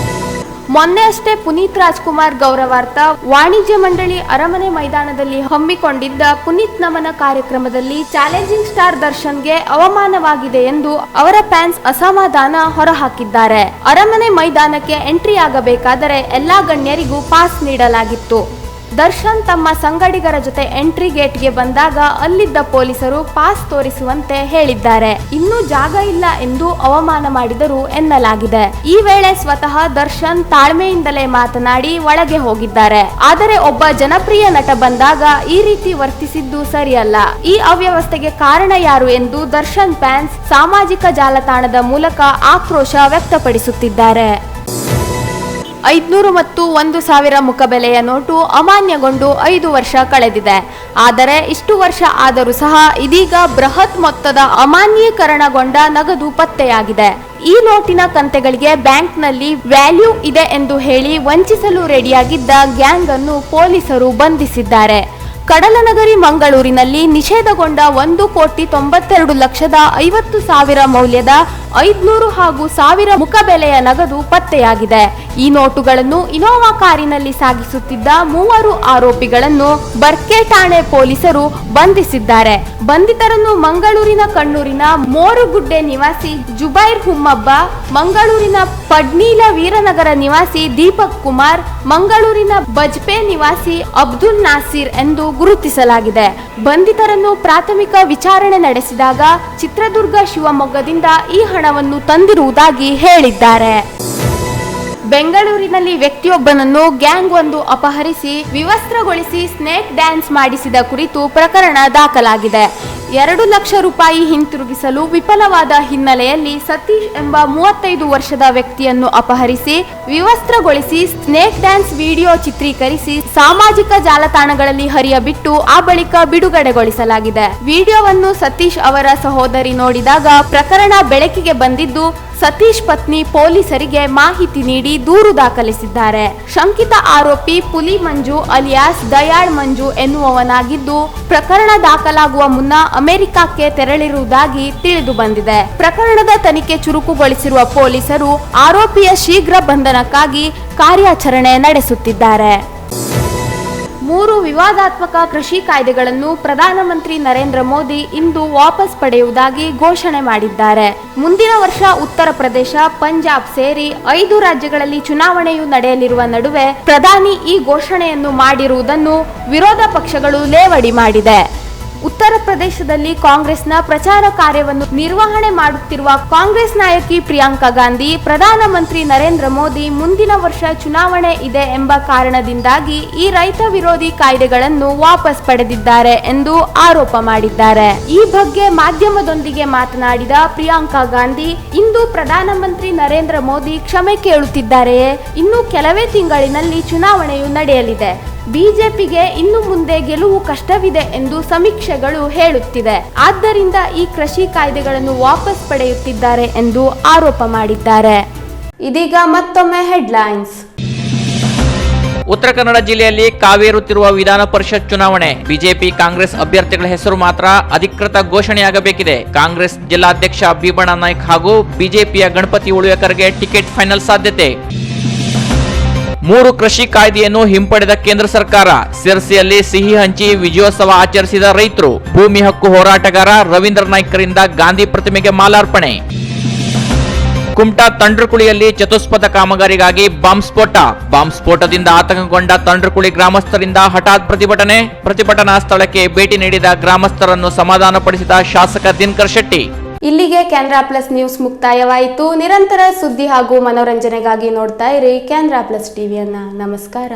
ಮೊನ್ನೆಯಷ್ಟೇ ಪುನೀತ್ ರಾಜ್ಕುಮಾರ್ ಗೌರವಾರ್ಥ ವಾಣಿಜ್ಯ ಮಂಡಳಿ ಅರಮನೆ ಮೈದಾನದಲ್ಲಿ ಹಮ್ಮಿಕೊಂಡಿದ್ದ ಪುನೀತ್ ನಮನ ಕಾರ್ಯಕ್ರಮದಲ್ಲಿ ಚಾಲೆಂಜಿಂಗ್ ಸ್ಟಾರ್ ದರ್ಶನ್ಗೆ ಅವಮಾನವಾಗಿದೆ ಎಂದು ಅವರ ಫ್ಯಾನ್ಸ್ ಅಸಮಾಧಾನ ಹೊರಹಾಕಿದ್ದಾರೆ. ಅರಮನೆ ಮೈದಾನಕ್ಕೆ ಎಂಟ್ರಿ ಆಗಬೇಕಾದರೆ ಎಲ್ಲಾ ಗಣ್ಯರಿಗೂ ಪಾಸ್ ನೀಡಲಾಗಿತ್ತು. ದರ್ಶನ್ ತಮ್ಮ ಸಂಗಡಿಗರ ಜೊತೆ ಎಂಟ್ರಿ ಗೇಟ್ಗೆ ಬಂದಾಗ ಅಲ್ಲಿದ್ದ ಪೊಲೀಸರು ಪಾಸ್ ತೋರಿಸುವಂತೆ ಹೇಳಿದ್ದಾರೆ. ಇನ್ನೂ ಜಾಗ ಇಲ್ಲ ಎಂದು ಅವಮಾನ ಮಾಡಿದರು ಎನ್ನಲಾಗಿದೆ. ಈ ವೇಳೆ ಸ್ವತಃ ದರ್ಶನ್ ತಾಳ್ಮೆಯಿಂದಲೇ ಮಾತನಾಡಿ ಒಳಗೆ ಹೋಗಿದ್ದಾರೆ. ಆದರೆ ಒಬ್ಬ ಜನಪ್ರಿಯ ನಟ ಬಂದಾಗ ಈ ರೀತಿ ವರ್ತಿಸಿದ್ದು ಸರಿಯಲ್ಲ. ಈ ಅವ್ಯವಸ್ಥೆಗೆ ಕಾರಣ ಯಾರು ಎಂದು ದರ್ಶನ್ ಫ್ಯಾನ್ಸ್ ಸಾಮಾಜಿಕ ಜಾಲತಾಣದ ಮೂಲಕ ಆಕ್ರೋಶ ವ್ಯಕ್ತಪಡಿಸುತ್ತಿದ್ದಾರೆ. 500 ಮತ್ತು 1000 ಮುಖಬೆಲೆಯ ನೋಟು ಅಮಾನ್ಯಗೊಂಡು 5 ವರ್ಷ ಕಳೆದಿದೆ. ಆದರೆ ಇಷ್ಟು ವರ್ಷ ಆದರೂ ಸಹ ಇದೀಗ ಬೃಹತ್ ಮೊತ್ತದ ಅಮಾನ್ಯೀಕರಣಗೊಂಡ ನಗದು ಪತ್ತೆಯಾಗಿದೆ. ಈ ನೋಟಿನ ಕಂತೆಗಳಿಗೆ ಬ್ಯಾಂಕ್ನಲ್ಲಿ ವ್ಯಾಲ್ಯೂ ಇದೆ ಎಂದು ಹೇಳಿ ವಂಚಿಸಲು ರೆಡಿಯಾಗಿದ್ದ ಗ್ಯಾಂಗ್ ಅನ್ನು ಪೊಲೀಸರು ಬಂಧಿಸಿದ್ದಾರೆ. ಕಡಲನಗರಿ ಮಂಗಳೂರಿನಲ್ಲಿ ನಿಷೇಧಗೊಂಡ 1,92,50,50,000 ಮೌಲ್ಯದ 500 ಹಾಗೂ 1000 ಮುಖಬೆಲೆಯ ನಗದು ಪತ್ತೆಯಾಗಿದೆ. ಈ ನೋಟುಗಳನ್ನು ಇನೋವಾ ಕಾರಿನಲ್ಲಿ ಸಾಗಿಸುತ್ತಿದ್ದ 3 ಆರೋಪಿಗಳನ್ನು ಬರ್ಕೆ ಠಾಣೆ ಪೊಲೀಸರು ಬಂಧಿಸಿದ್ದಾರೆ. ಬಂಧಿತರನ್ನು ಮಂಗಳೂರಿನ ಕಣ್ಣೂರಿನ ಮೋರುಗುಡ್ಡೆ ನಿವಾಸಿ ಜುಬೈರ್ ಹುಮ್ಮಬ್ಬ, ಮಂಗಳೂರಿನ ಪಡ್ನೀಲ ವೀರನಗರ ನಿವಾಸಿ ದೀಪಕ್ ಕುಮಾರ್, ಮಂಗಳೂರಿನ ಬಜ್ಪೆ ನಿವಾಸಿ ಅಬ್ದುಲ್ ನಾಸೀರ್ ಎಂದು ಗುರುತಿಸಲಾಗಿದೆ. ಬಂಧಿತರನ್ನು ಪ್ರಾಥಮಿಕ ವಿಚಾರಣೆ ನಡೆಸಿದಾಗ ಚಿತ್ರದುರ್ಗ, ಶಿವಮೊಗ್ಗದಿಂದ ಈ ಹಣವನ್ನು ತಂದಿರುವುದಾಗಿ ಹೇಳಿದ್ದಾರೆ. ಬೆಂಗಳೂರಿನಲ್ಲಿ ವ್ಯಕ್ತಿಯೊಬ್ಬನನ್ನು ಗ್ಯಾಂಗ್ ಒಂದು ಅಪಹರಿಸಿ ವಿವಸ್ತ್ರಗೊಳಿಸಿ ಸ್ನೇಕ್ ಡ್ಯಾನ್ಸ್ ಮಾಡಿಸಿದ ಕುರಿತು ಪ್ರಕರಣ ದಾಖಲಾಗಿದೆ. 2 ಲಕ್ಷ ರೂಪಾಯಿ ಹಿಂತಿರುಗಿಸಲು ವಿಫಲವಾದ ಹಿನ್ನೆಲೆಯಲ್ಲಿ ಸತೀಶ್ ಎಂಬ 35 ವರ್ಷದ ವ್ಯಕ್ತಿಯನ್ನು ಅಪಹರಿಸಿ ವಿವಸ್ತ್ರಗೊಳಿಸಿ ಸ್ನೇಕ್ ಡ್ಯಾನ್ಸ್ ವಿಡಿಯೋ ಚಿತ್ರೀಕರಿಸಿ ಸಾಮಾಜಿಕ ಜಾಲತಾಣಗಳಲ್ಲಿ ಹರಿಯಬಿಟ್ಟು ಆ ಬಳಿಕ ಬಿಡುಗಡೆಗೊಳಿಸಲಾಗಿದೆ. ವಿಡಿಯೋವನ್ನು ಸತೀಶ್ ಅವರ ಸಹೋದರಿ ನೋಡಿದಾಗ ಪ್ರಕರಣ ಬೆಳಕಿಗೆ ಬಂದಿದ್ದು, ಸತೀಶ್ ಪತ್ನಿ ಪೊಲೀಸರಿಗೆ ಮಾಹಿತಿ ನೀಡಿ ದೂರು ದಾಖಲಿಸಿದ್ದಾರೆ. ಶಂಕಿತ ಆರೋಪಿ ಪುಲಿ ಮಂಜು ಅಲಿಯಾಸ್ ದಯಾಳ್ ಮಂಜು ಎನ್ನುವವನಾಗಿದ್ದು, ಪ್ರಕರಣ ದಾಖಲಾಗುವ ಮುನ್ನ ಅಮೆರಿಕಕ್ಕೆ ತೆರಳಿರುವುದಾಗಿ ತಿಳಿದು ಬಂದಿದೆ. ಪ್ರಕರಣದ ತನಿಖೆ ಚುರುಕುಗೊಳಿಸಿರುವ ಪೊಲೀಸರು ಆರೋಪಿಯ ಶೀಘ್ರ ಬಂಧನಕ್ಕಾಗಿ ಕಾರ್ಯಾಚರಣೆ ನಡೆಸುತ್ತಿದ್ದಾರೆ. 3 ವಿವಾದಾತ್ಮಕ ಕೃಷಿ ಕಾಯ್ದೆಗಳನ್ನು ಪ್ರಧಾನಮಂತ್ರಿ ನರೇಂದ್ರ ಮೋದಿ ಇಂದು ವಾಪಸ್ ಪಡೆಯುವುದಾಗಿ ಘೋಷಣೆ ಮಾಡಿದ್ದಾರೆ. ಮುಂದಿನ ವರ್ಷ ಉತ್ತರ ಪ್ರದೇಶ, ಪಂಜಾಬ್ ಸೇರಿ 5 ರಾಜ್ಯಗಳಲ್ಲಿ ಚುನಾವಣೆಯು ನಡೆಯಲಿರುವ ನಡುವೆ ಪ್ರಧಾನಿ ಈ ಘೋಷಣೆಯನ್ನು ಮಾಡಿರುವುದನ್ನು ವಿರೋಧ ಪಕ್ಷಗಳು ಲೇವಡಿ ಮಾಡಿದೆ. ಉತ್ತರ ಪ್ರದೇಶದಲ್ಲಿ ಕಾಂಗ್ರೆಸ್ನ ಪ್ರಚಾರ ಕಾರ್ಯವನ್ನು ನಿರ್ವಹಣೆ ಮಾಡುತ್ತಿರುವ ಕಾಂಗ್ರೆಸ್ ನಾಯಕಿ ಪ್ರಿಯಾಂಕಾ ಗಾಂಧಿ ಪ್ರಧಾನಮಂತ್ರಿ ನರೇಂದ್ರ ಮೋದಿ ಮುಂದಿನ ವರ್ಷ ಚುನಾವಣೆ ಇದೆ ಎಂಬ ಕಾರಣದಿಂದಾಗಿ ಈ ರೈತ ವಿರೋಧಿ ಕಾಯ್ದೆಗಳನ್ನು ವಾಪಸ್ ಪಡೆದಿದ್ದಾರೆ ಎಂದು ಆರೋಪ ಮಾಡಿದ್ದಾರೆ. ಈ ಬಗ್ಗೆ ಮಾಧ್ಯಮದೊಂದಿಗೆ ಮಾತನಾಡಿದ ಪ್ರಿಯಾಂಕಾ ಗಾಂಧಿ, ಇಂದು ಪ್ರಧಾನಮಂತ್ರಿ ನರೇಂದ್ರ ಮೋದಿ ಕ್ಷಮೆ ಕೇಳುತ್ತಿದ್ದಾರೆಯೇ? ಇನ್ನು ಕೆಲವೇ ತಿಂಗಳಿನಲ್ಲಿ ಚುನಾವಣೆಯು ನಡೆಯಲಿದೆ. ಬಿಜೆಪಿಗೆ ಇನ್ನು ಮುಂದೆ ಗೆಲುವು ಕಷ್ಟವಿದೆ ಎಂದು ಸಮೀಕ್ಷೆಗಳು ಹೇಳುತ್ತಿದೆ. ಆದ್ದರಿಂದ ಈ ಕೃಷಿ ಕಾಯ್ದೆಗಳನ್ನು ವಾಪಸ್ ಪಡೆಯುತ್ತಿದ್ದಾರೆ ಎಂದು ಆರೋಪ ಮಾಡಿದ್ದಾರೆ. ಇದೀಗ ಮತ್ತೊಮ್ಮೆ ಹೆಡ್ಲೈನ್ಸ್. ಉತ್ತರ ಕನ್ನಡ ಜಿಲ್ಲೆಯಲ್ಲಿ ಕಾವೇರುತ್ತಿರುವ ವಿಧಾನ ಪರಿಷತ್ ಚುನಾವಣೆ. ಬಿಜೆಪಿ ಕಾಂಗ್ರೆಸ್ ಅಭ್ಯರ್ಥಿಗಳ ಹೆಸರು ಮಾತ್ರ ಅಧಿಕೃತ ಘೋಷಣೆಯಾಗಬೇಕಿದೆ. ಕಾಂಗ್ರೆಸ್ ಜಿಲ್ಲಾಧ್ಯಕ್ಷ ಭೀಮಣ್ಣ ನಾಯ್ಕ್ ಹಾಗೂ ಬಿಜೆಪಿಯ ಗಣಪತಿ ಉಳಿಯಕರ್ಗೆ ಟಿಕೆಟ್ ಫೈನಲ್ ಸಾಧ್ಯತೆ. 3 ಕೃಷಿ ಕಾಯ್ದೆಯನ್ನು ಹಿಂಪಡೆದ ಕೇಂದ್ರ ಸರ್ಕಾರ. ಸಿರಸಿಯಲ್ಲಿ ಸಿಹಿ ಹಂಚಿ ವಿಜಯೋತ್ಸವ ಆಚರಿಸಿದ ರೈತರು. ಭೂಮಿ ಹಕ್ಕು ಹೋರಾಟಗಾರ ರವೀಂದ್ರ ನಾಯ್ಕರಿಂದ ಗಾಂಧಿ ಪ್ರತಿಮೆಗೆ ಮಾಲಾರ್ಪಣೆ. ಕುಮಟಾ ತಂಡ್ರಕುಳಿಯಲ್ಲಿ ಚತುಷ್ಪಥ ಕಾಮಗಾರಿಗಾಗಿ ಬಾಂಬ್ ಸ್ಫೋಟ. ಬಾಂಬ್ ಸ್ಫೋಟದಿಂದ ಆತಂಕಗೊಂಡ ತಂಡ್ರಕುಳಿ ಗ್ರಾಮಸ್ಥರಿಂದ ಹಠಾತ್ ಪ್ರತಿಭಟನೆ. ಪ್ರತಿಭಟನಾ ಸ್ಥಳಕ್ಕೆ ಭೇಟಿ ನೀಡಿದ ಗ್ರಾಮಸ್ಥರನ್ನು ಸಮಾಧಾನಪಡಿಸಿದ ಶಾಸಕ ದಿನಕರ್ ಶೆಟ್ಟಿ. ಇಲ್ಲಿಗೆ ಕ್ಯಾನ್ರಾ ಪ್ಲಸ್ ನ್ಯೂಸ್ ಮುಕ್ತಾಯವಾಯಿತು. ನಿರಂತರ ಸುದ್ದಿ ಹಾಗೂ ಮನೋರಂಜನೆಗಾಗಿ ನೋಡ್ತಾ ಇರಿ ಕ್ಯಾನ್ರಾ ಪ್ಲಸ್ ಟಿವಿಯನ್ನ. ನಮಸ್ಕಾರ.